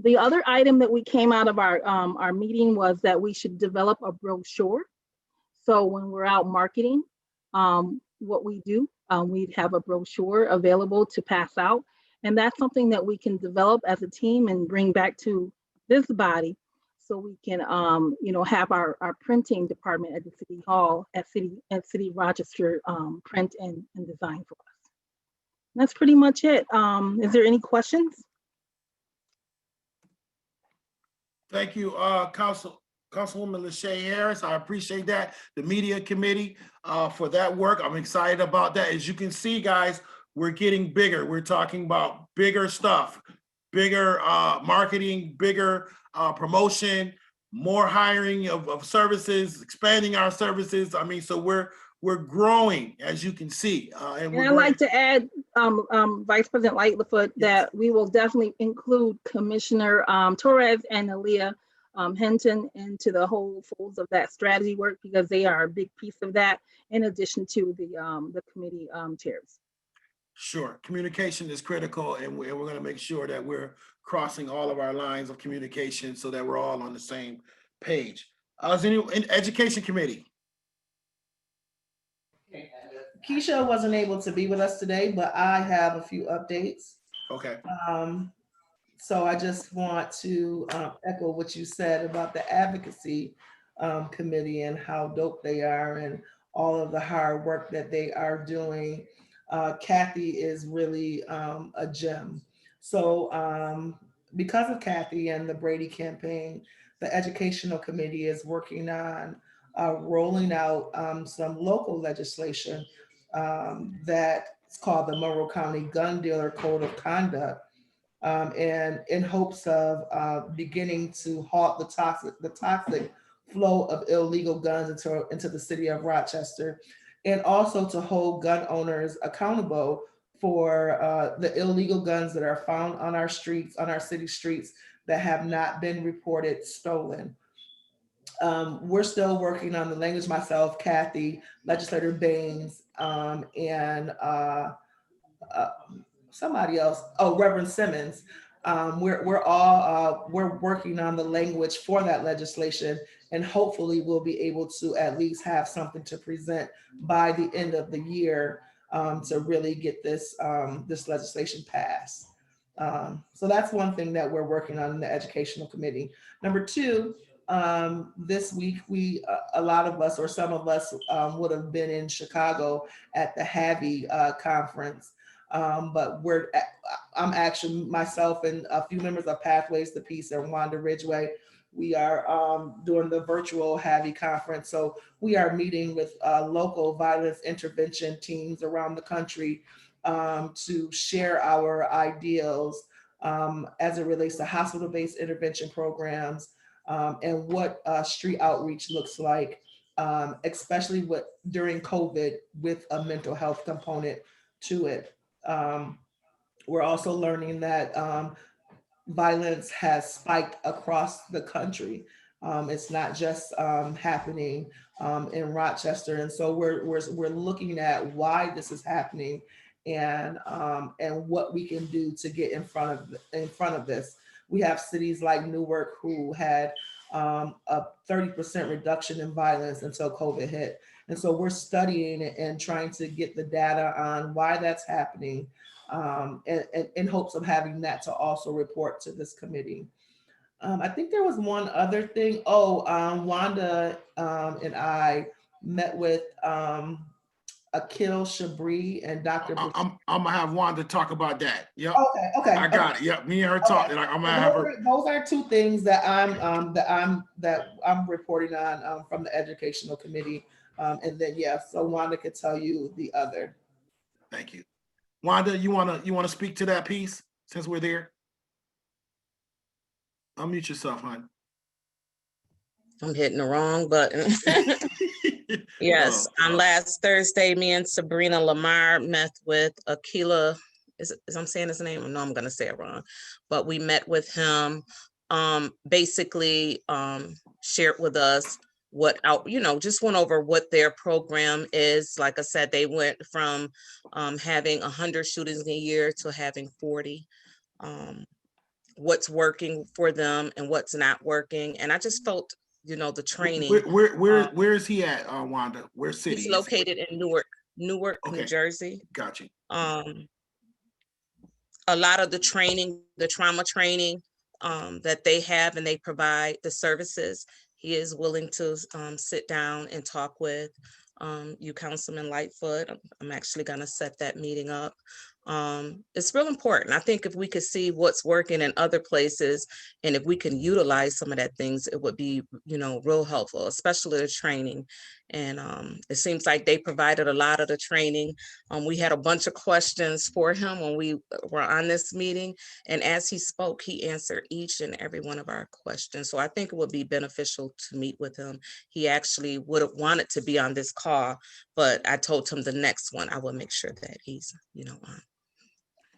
The other item that we came out of our meeting was that we should develop a brochure. So when we're out marketing what we do, we'd have a brochure available to pass out. And that's something that we can develop as a team and bring back to this body so we can have our printing department at the City Hall at City Rochester print and design for us. And that's pretty much it. Is there any questions? Thank you, Councilwoman Lachey Harris. I appreciate that. The media committee for that work. I'm excited about that. As you can see, guys, we're getting bigger. We're talking about bigger stuff, bigger marketing, bigger promotion, more hiring of services, expanding our services. I mean, so we're growing, as you can see. And I'd like to add, Vice President Lightfoot, that we will definitely include Commissioner Torres and Aaliyah Hinton into the whole folds of that strategy work because they are a big piece of that, in addition to the committee chairs. Sure, communication is critical, and we're going to make sure that we're crossing all of our lines of communication so that we're all on the same page. Is anyone in Education Committee? Keisha wasn't able to be with us today, but I have a few updates. Okay. So I just want to echo what you said about the advocacy committee and how dope they are and all of the hard work that they are doing. Kathy is really a gem. So because of Kathy and the Brady campaign, the educational committee is working on rolling out some local legislation that's called the Monroe County Gun Dealer Code of Conduct, and in hopes of beginning to halt the toxic flow of illegal guns into the city of Rochester, and also to hold gun owners accountable for the illegal guns that are found on our streets, on our city streets, that have not been reported stolen. We're still working on the language, myself, Kathy, Legislator Baines, and somebody else. Oh, Reverend Simmons. We're working on the language for that legislation, and hopefully we'll be able to at least have something to present by the end of the year to really get this this legislation passed. So that's one thing that we're working on in the Educational Committee. Number two, this week a lot of us, or some of us, would have been in Chicago at the HAVI conference. But I'm actually, myself and a few members of Pathways to Peace and Wanda Ridgeway, we are doing the virtual HAVI conference. So we are meeting with local violence intervention teams around the country to share our ideals as it relates to hospital-based intervention programs and what street outreach looks like, especially during COVID with a mental health component to it. We're also learning that violence has spiked across the country. It's not just happening in Rochester, and so we're looking at why this is happening and what we can do to get in front of this. We have cities like Newark who had a 30% reduction in violence until COVID hit. And so we're studying it and trying to get the data on why that's happening, and in hopes of having that to also report to this committee. I think there was one other thing. Wanda and I met with Akil Shabri and Dr. I'm gonna have Wanda talk about that. Yep. Okay. I got it. Yep. Me and her talk. Okay. I'm gonna have her. Those are two things that I'm reporting on from the Educational Committee. And then so Wanda could tell you the other. Thank you. Wanda, you wanna speak to that piece since we're there? Unmute yourself, hon. I'm hitting the wrong button. Yes, on last Thursday, me and Sabrina Lamar met with Akila. Is I'm saying his name? No, I'm gonna say it wrong. But we met with him, basically shared with us just went over what their program is. Like I said, they went from having 100 shootings a year to having 40. What's working for them and what's not working. And I just felt, the training. Where is he at, Wanda? Where city? He's located in Newark, okay. New Jersey. Got you. A lot of the training, the trauma training that they have and they provide the services, he is willing to sit down and talk with you, Councilman Lightfoot. I'm actually gonna set that meeting up. It's real important. I think if we could see what's working in other places and if we can utilize some of that things, it would be, real helpful, especially the training. And it seems like they provided a lot of the training. We had a bunch of questions for him when we were on this meeting. And as he spoke, he answered each and every one of our questions. So I think it would be beneficial to meet with him. He actually would have wanted to be on this call, but I told him the next one, I will make sure that he's, on.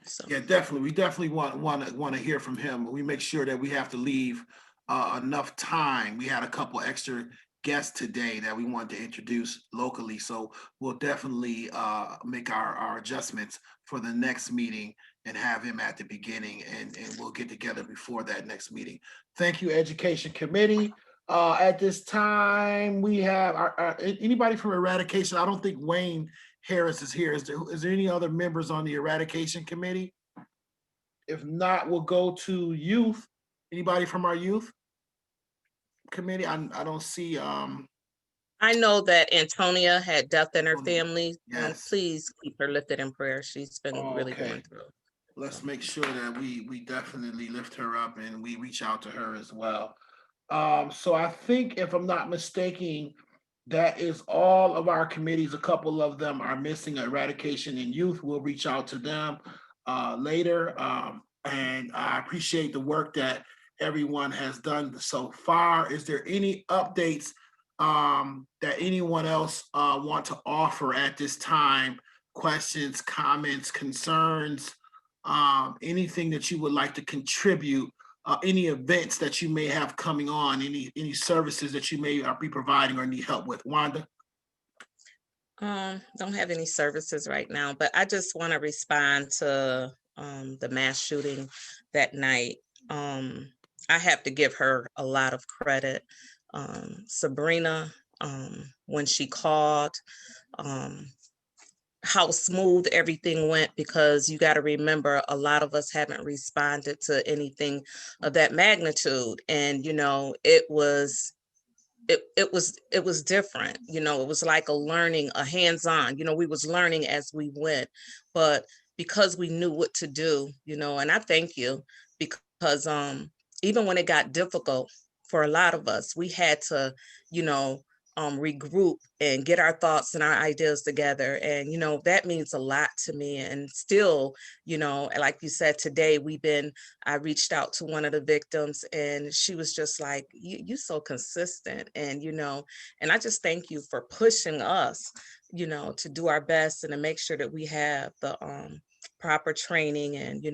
So. Yeah, definitely. We definitely want to hear from him. We make sure that we have to leave enough time. We had a couple extra guests today that we wanted to introduce locally, so we'll definitely make our adjustments for the next meeting and have him at the beginning, and we'll get together before that next meeting. Thank you, Education Committee. At this time, we have anybody from Eradication. I don't think Wayne Harris is here. Is there any other members on the Eradication Committee? If not, we'll go to Youth. Anybody from our Youth Committee? I don't see. I know that Antonia had death in her family. Yes. Please keep her lifted in prayer. She's been really going through. Let's make sure that we definitely lift her up and we reach out to her as well. So I think, if I'm not mistaken, that is all of our committees. A couple of them are missing. Eradication and Youth. We'll reach out to them later. And I appreciate the work that everyone has done so far. Is there any updates that anyone else want to offer at this time? Questions, comments, concerns, anything that you would like to contribute, any events that you may have coming on, any services that you may be providing or need help with? Wanda? Don't have any services right now, but I just want to respond to the mass shooting that night. I have to give her a lot of credit. Sabrina, when she called, how smooth everything went, because you got to remember, a lot of us haven't responded to anything of that magnitude. And, it was different. It was like a learning, a hands-on, we was learning as we went, but because we knew what to do, and I thank you, because even when it got difficult for a lot of us, we had to, regroup and get our thoughts and our ideas together. And, that means a lot to me. And still, like you said, today I reached out to one of the victims, and she was just like, you so consistent. And, and I just thank you for pushing us, to do our best and to make sure that we have the proper training. And,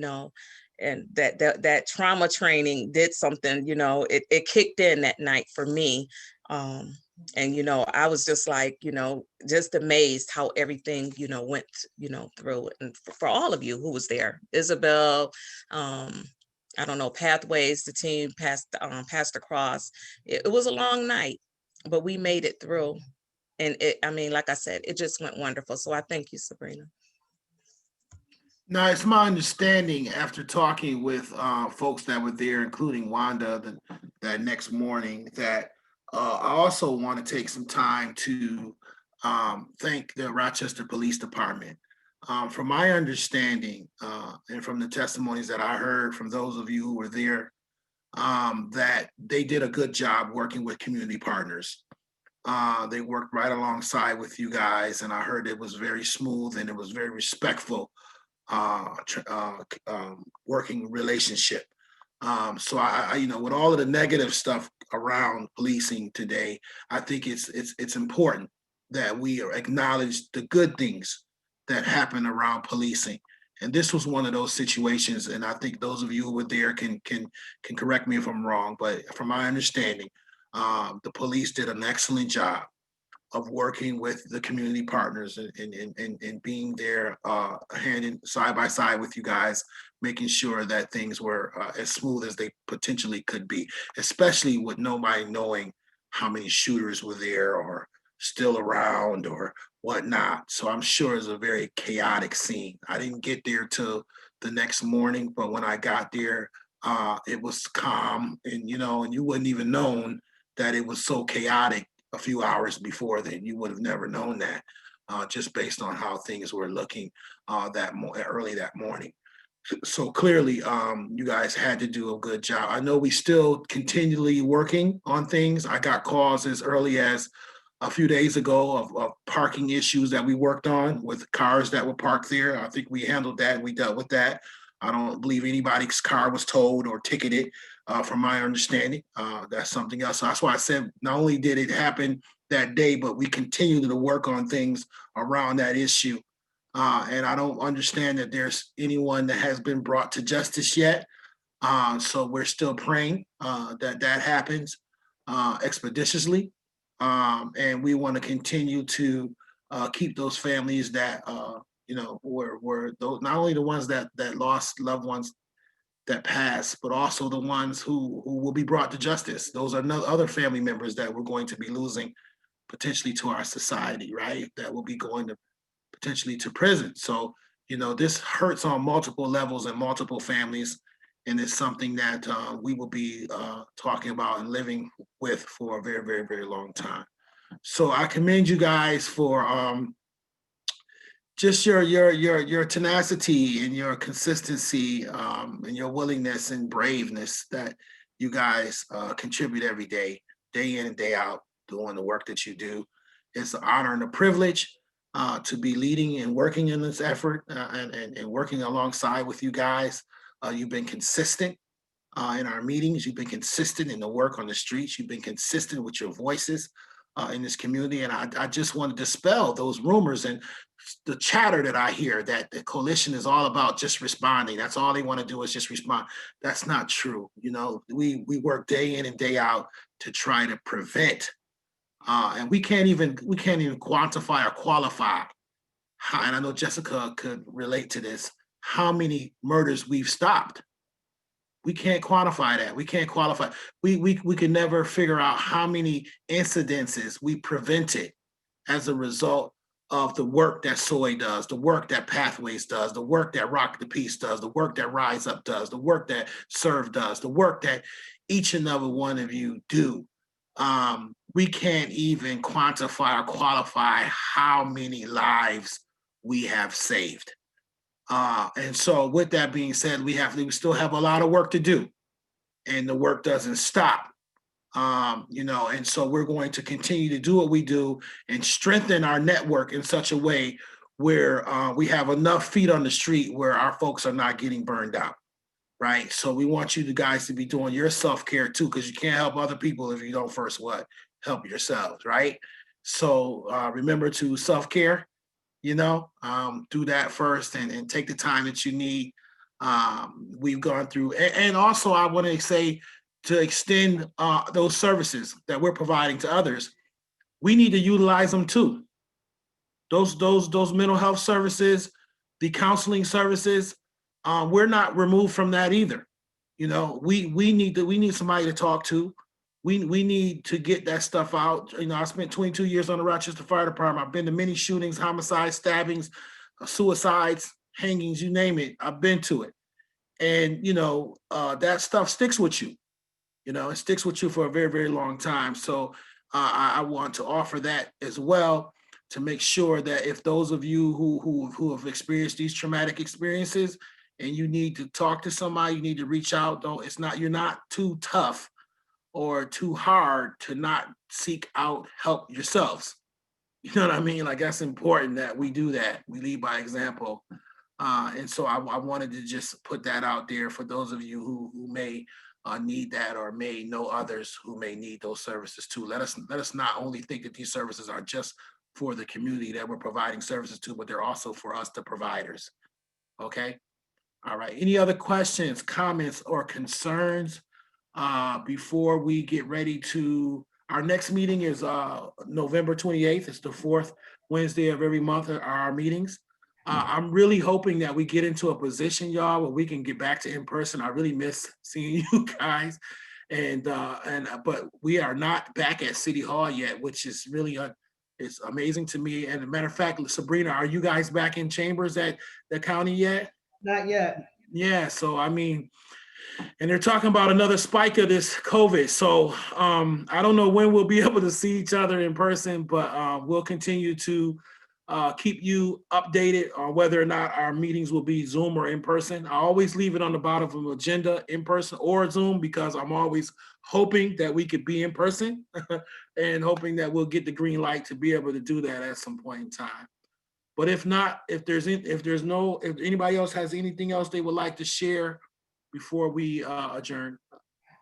and that trauma training did something, it kicked in that night for me. And, I was just like, just amazed how everything, went, through. And for all of you who was there, Isabel, I don't know, Pathways, the team, Pastor Cross. It was a long night, but we made it through. And like I said, it just went wonderful. So I thank you, Sabrina. Now, it's my understanding, after talking with folks that were there, including Wanda, that next morning, that I also want to take some time to thank the Rochester Police Department. From my understanding, and from the testimonies that I heard from those of you who were there, that they did a good job working with community partners. They worked right alongside with you guys, and I heard it was very smooth and it was very respectful working relationship. So I, with all of the negative stuff around policing today, I think it's important that we acknowledge the good things that happen around policing. And this was one of those situations. And I think those of you who were there can correct me if I'm wrong, but from my understanding, the police did an excellent job of working with the community partners and being there hand in side by side with you guys, making sure that things were as smooth as they potentially could be, especially with nobody knowing how many shooters were there or still around or whatnot. So I'm sure it's a very chaotic scene. I didn't get there till the next morning, but when I got there, it was calm, and and you wouldn't even known that it was so chaotic a few hours before then. You would have never known that, just based on how things were looking early that morning. So clearly, you guys had to do a good job. I know we still continually working on things. I got calls as early as a few days ago of parking issues that we worked on with cars that were parked there. I think we handled that. We dealt with that. I don't believe anybody's car was towed or ticketed, from my understanding. That's something else. So that's why I said not only did it happen that day, but we continue to work on things around that issue. And I don't understand that there's anyone that has been brought to justice yet. So we're still praying that happens expeditiously. And we want to continue to keep those families that were those, not only the ones that lost loved ones that passed, but also the ones who will be brought to justice. Those are other family members that we're going to be losing potentially to our society, right? That will be going to potentially to prison. So, this hurts on multiple levels and multiple families. And it's something that we will be talking about and living with for a very, very, very long time. So I commend you guys for just your tenacity and your consistency, and your willingness and braveness that you guys contribute every day in and day out, doing the work that you do. It's an honor and a privilege to be leading and working in this effort, and working alongside with you guys. You've been consistent. in our meetings. You've been consistent in the work on the streets. You've been consistent with your voices in this community. And I just want to dispel those rumors and the chatter that I hear that the coalition is all about just responding. That's all they want to do is just respond. That's not true. You know, we work day in and day out to try to prevent, and we can't even quantify or qualify how, and I know Jessica could relate to this, how many murders we've stopped. We can't quantify that. We can't qualify. We can never figure out how many incidences we prevented as a result of the work that Soy does, the work that Pathways does, the work that Rock the Peace does, the work that Rise Up does, the work that Serve does, the work that each and every one of you do. We can't even quantify or qualify how many lives we have saved. And so with that being said, we still have a lot of work to do, and the work doesn't stop. You know, and so we're going to continue to do what we do and strengthen our network in such a way where we have enough feet on the street where our folks are not getting burned out, right? So we want you guys to be doing your self-care too, because you can't help other people if you don't first help yourselves, right? So remember to self-care, you know, do that first and take the time that you need. We've gone through, and also I want to say, to extend those services that we're providing to others, we need to utilize them too. Those mental health services, the counseling services, we're not removed from that either. You know, we need somebody to talk to. We need to get that stuff out. You know, I spent 22 years on the Rochester Fire Department. I've been to many shootings, homicides, stabbings, suicides, hangings, you name it. I've been to it. And, you know, that stuff sticks with you. You know, it sticks with you for a very, very long time. So I want to offer that as well, to make sure that if those of you who have experienced these traumatic experiences and you need to talk to somebody, you need to reach out. You're not too tough or too hard to not seek out help yourselves. You know what I mean? Like, that's important that we do that. We lead by example. And so I wanted to just put that out there for those of you who may need that, or may know others who may need those services too. Let us not only think that these services are just for the community that we're providing services to, but they're also for us, the providers. Okay. All right. Any other questions, comments, or concerns before we get ready to? Our next meeting is November 28th. It's the fourth Wednesday of every month are our meetings. I'm really hoping that we get into a position, y'all, where we can get back to in person. I really miss seeing you guys, but we are not back at City Hall yet, which is really it's amazing to me. And as a matter of fact, Sabrina, are you guys back in chambers at the county yet? Not yet. Yeah. So I mean, and they're talking about another spike of this COVID. So I don't know when we'll be able to see each other in person, but we'll continue to keep you updated on whether or not our meetings will be Zoom or in person. I always leave it on the bottom of the agenda, in person or Zoom, because I'm always hoping that we could be in person and hoping that we'll get the green light to be able to do that at some point in time. But if not, if anybody else has anything else they would like to share before we adjourn.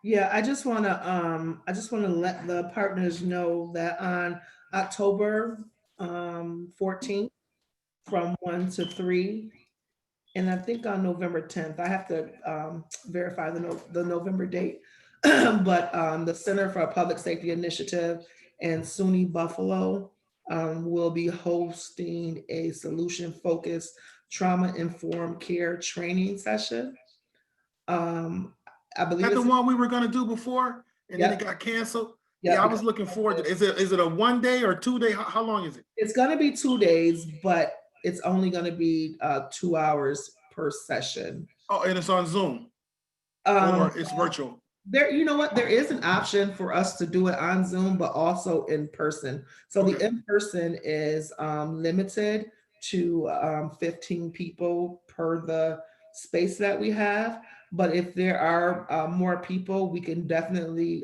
Yeah, I just want to let the partners know that on October 14th from 1 to 3, and I think on November 10th, I have to verify the November date, but the Center for Public Safety Initiative and SUNY Buffalo will be hosting a solution-focused trauma-informed care training session. I believe that's it's the one we were going to do before, and then it got canceled. Yep. Yeah, I was looking forward to it. Is it a 1 day or 2 day? How long is it? It's going to be 2 days, but it's only going to be 2 hours per session. Oh, and it's on Zoom, or it's virtual. There, you know what? There is an option for us to do it on Zoom, but also in person. So the in-person is limited to 15 people per the space that we have. But if there are more people, we can definitely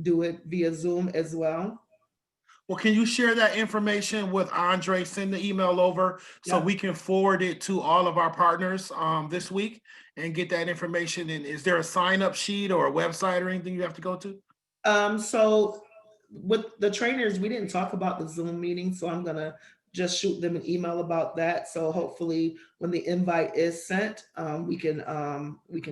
do it via Zoom as well. Well, can you share that information with Andre? Send the email over so Yeah. we can forward it to all of our partners this week and get that information. And is there a sign-up sheet or a website or anything you have to go to? So with the trainers, we didn't talk about the Zoom meeting, so I'm gonna just shoot them an email about that. So hopefully when the invite is sent, we can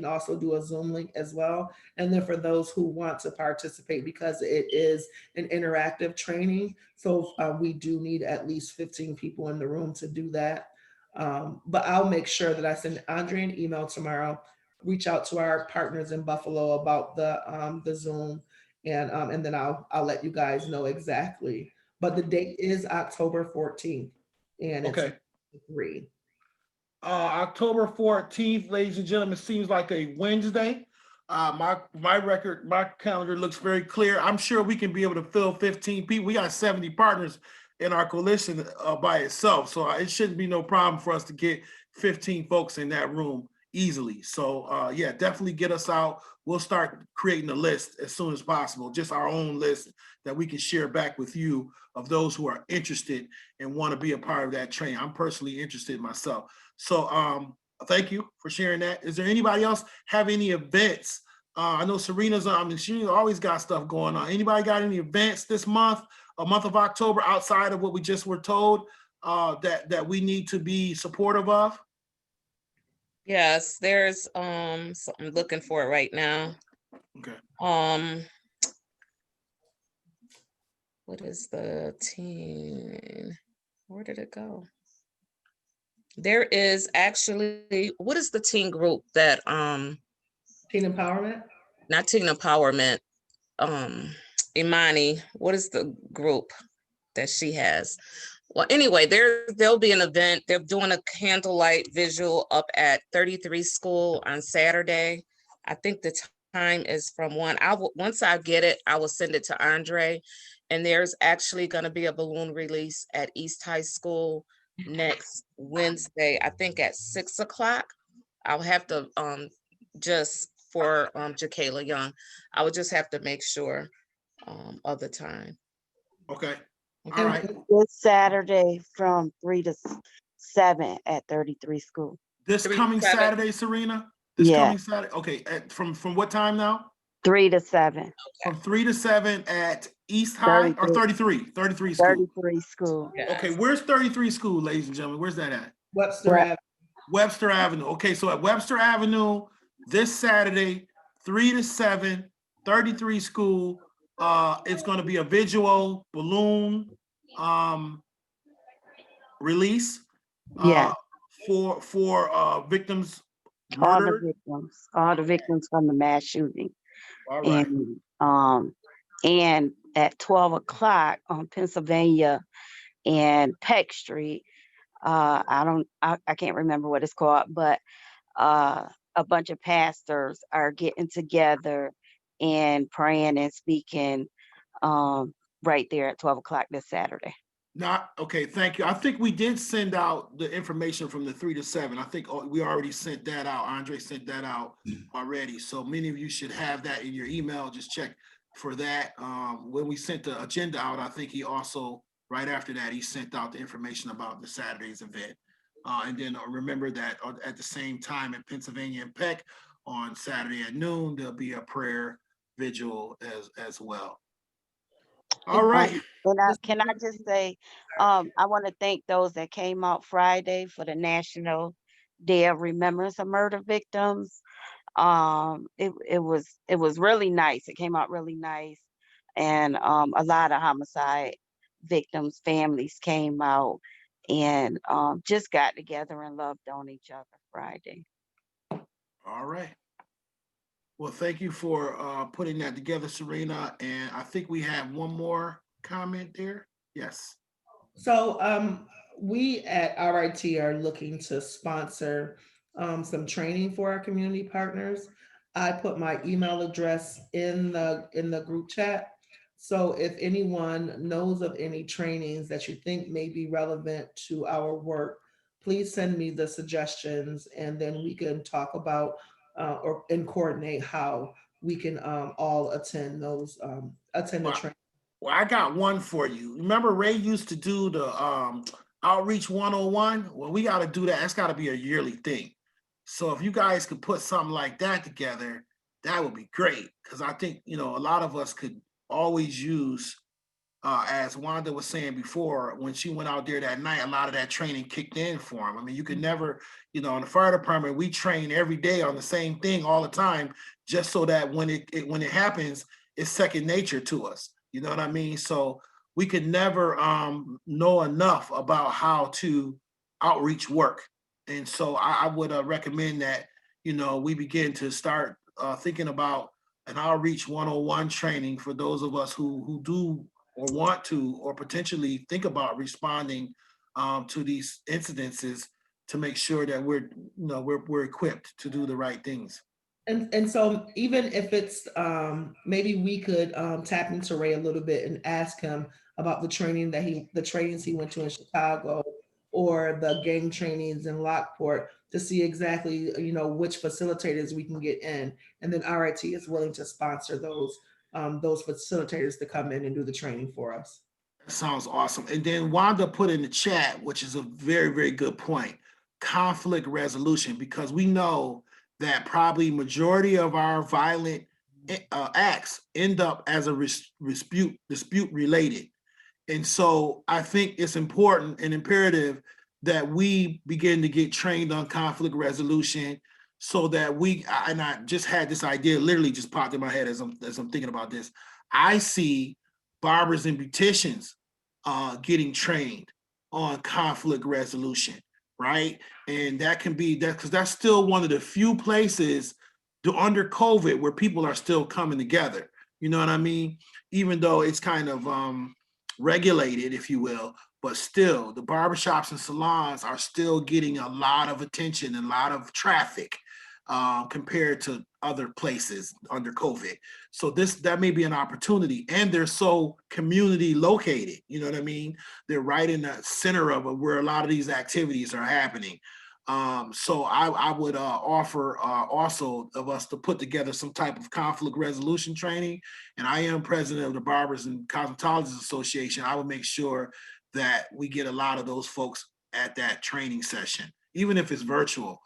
also do a Zoom link as well. And then for those who want to participate, because it is an interactive training, so we do need at least 15 people in the room to do that. But I'll make sure that I send Andre an email tomorrow, reach out to our partners in Buffalo about the Zoom, and then I'll let you guys know exactly. But the date is October 14th, and it's Okay. 3. October 14th, ladies and gentlemen, seems like a Wednesday. My calendar looks very clear. I'm sure we can be able to fill 15 people. We got 70 partners in our coalition by itself, so it shouldn't be no problem for us to get 15 folks in that room easily. So yeah, definitely get us out. We'll start creating a list as soon as possible, just our own list that we can share back with you of those who are interested and want to be a part of that training. I'm personally interested myself. So thank you for sharing that. Is there anybody else have any events? I know Serena's on, I mean, she always got stuff going on. Anybody got any events this month, a month of October, outside of what we just were told that we need to be supportive of? Yes, there's so I'm looking for it right now. Okay. What is the teen? Where did it go? There is actually, what is the teen group that Teen Empowerment? Not Teen Empowerment. Imani, what is the group that she has? Well, anyway, there'll be an event. They're doing a candlelight visual up at 33 School on Saturday. I think the time is from 1. Once I get it, I will send it to Andre. And there's actually going to be a balloon release at East High School next Wednesday, I think at 6 o'clock. I'll have to just for Jakayla Young, I would just have to make sure of the time. Okay. Okay. All right. This Saturday from 3 to 7 at 33 School. This 3 to coming 7. Saturday, Serena? This Yeah. coming Saturday? Okay. From what time now? 3 to 7. From 3 to 7 at East High or 33? 33 School. 33 School. Okay, where's 33 School, ladies and gentlemen? Where's that at? Webster Avenue. Webster Avenue. Okay, so at Webster Avenue, this Saturday, 3 to 7, 33 School. It's going to be a visual balloon release Yeah. for victims All the murdered. victims from the mass shooting. All right. And at 12 o'clock on Pennsylvania and Peck Street, I can't remember what it's called, but a bunch of pastors are getting together and praying and speaking right there at 12 o'clock this Saturday. Okay, thank you. I think we did send out the information from the 3 to 7. I think we already sent that out. Andre sent that out already. So many of you should have that in your email. Just check for that. When we sent the agenda out, I think he also, right after that, he sent out the information about the Saturday's event. And then remember that at the same time in Pennsylvania and Peck on Saturday at noon, there'll be a prayer vigil as well. All right. Can I just say, I want to thank those that came out Friday for the National Day of Remembrance of Murder Victims. It was really nice. It came out really nice, and a lot of homicide victims' families came out and just got together and loved on each other Friday. All right. Well, thank you for putting that together, Serena. And I think we have one more comment there. Yes. So we at RIT are looking to sponsor some training for our community partners. I put my email address in the group chat. So if anyone knows of any trainings that you think may be relevant to our work, please send me the suggestions, and then we can talk about and coordinate how we can all attend the training. Well, I got one for you. Remember Ray used to do the Outreach 101? Well, we got to do that. That's got to be a yearly thing. So if you guys could put something like that together, that would be great. Because I think, a lot of us could always use, as Wanda was saying before, when she went out there that night, a lot of that training kicked in for him. I mean, you could never, in the fire department, we train every day on the same thing all the time, just so that when it happens, it's second nature to us. You know what I mean? So we could never know enough about how to outreach work. And so I would recommend that, we begin to start thinking about an outreach 101 training for those of us who do or want to or potentially think about responding to these incidences, to make sure that we're equipped to do the right things. And so even if it's maybe we could tap into Ray a little bit and ask him about the trainings he went to in Chicago, or the gang trainings in Lockport, to see exactly which facilitators we can get in, and then RIT is willing to sponsor those facilitators to come in and do the training for us. Sounds awesome. And then Wanda put in the chat, which is a very, very good point, conflict resolution, because we know that probably majority of our violent acts end up as a dispute related. And so I think it's important and imperative that we begin to get trained on conflict resolution, so that and I just had this idea, literally just popped in my head as I'm thinking about this. I see barbers and beauticians getting trained on conflict resolution, right? And that can be that, because that's still one of the few places under COVID where people are still coming together. You know what I mean? Even though it's kind of regulated, if you will, but still the barbershops and salons are still getting a lot of attention and a lot of traffic compared to other places under COVID. So that may be an opportunity, and they're so community located. You know what I mean? They're right in the center of it where a lot of these activities are happening. So I would offer also of us to put together some type of conflict resolution training. And I am president of the Barbers and Cosmetologists Association. I would make sure that we get a lot of those folks at that training session, even if it's virtual.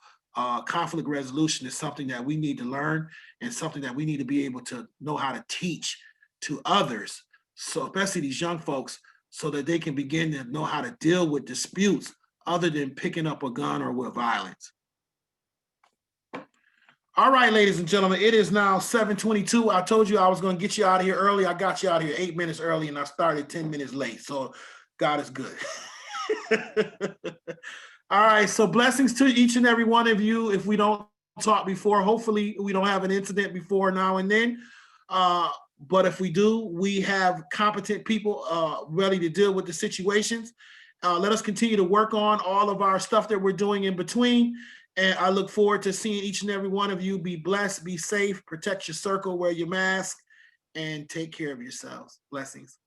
Conflict resolution is something that we need to learn, and something that we need to be able to know how to teach to others. So especially these young folks, so that they can begin to know how to deal with disputes other than picking up a gun or with violence. All right, ladies and gentlemen, it is now 7:22. I told you I was going to get you out of here early. I got you out of here 8 minutes early, and I started 10 minutes late. So God is good. All right, so blessings to each and every one of you. If we don't talk before, hopefully we don't have an incident before now and then. But if we do, we have competent people ready to deal with the situations. Let us continue to work on all of our stuff that we're doing in between. And I look forward to seeing each and every one of you. Be blessed, be safe, protect your circle, wear your mask, and take care of yourselves. Blessings.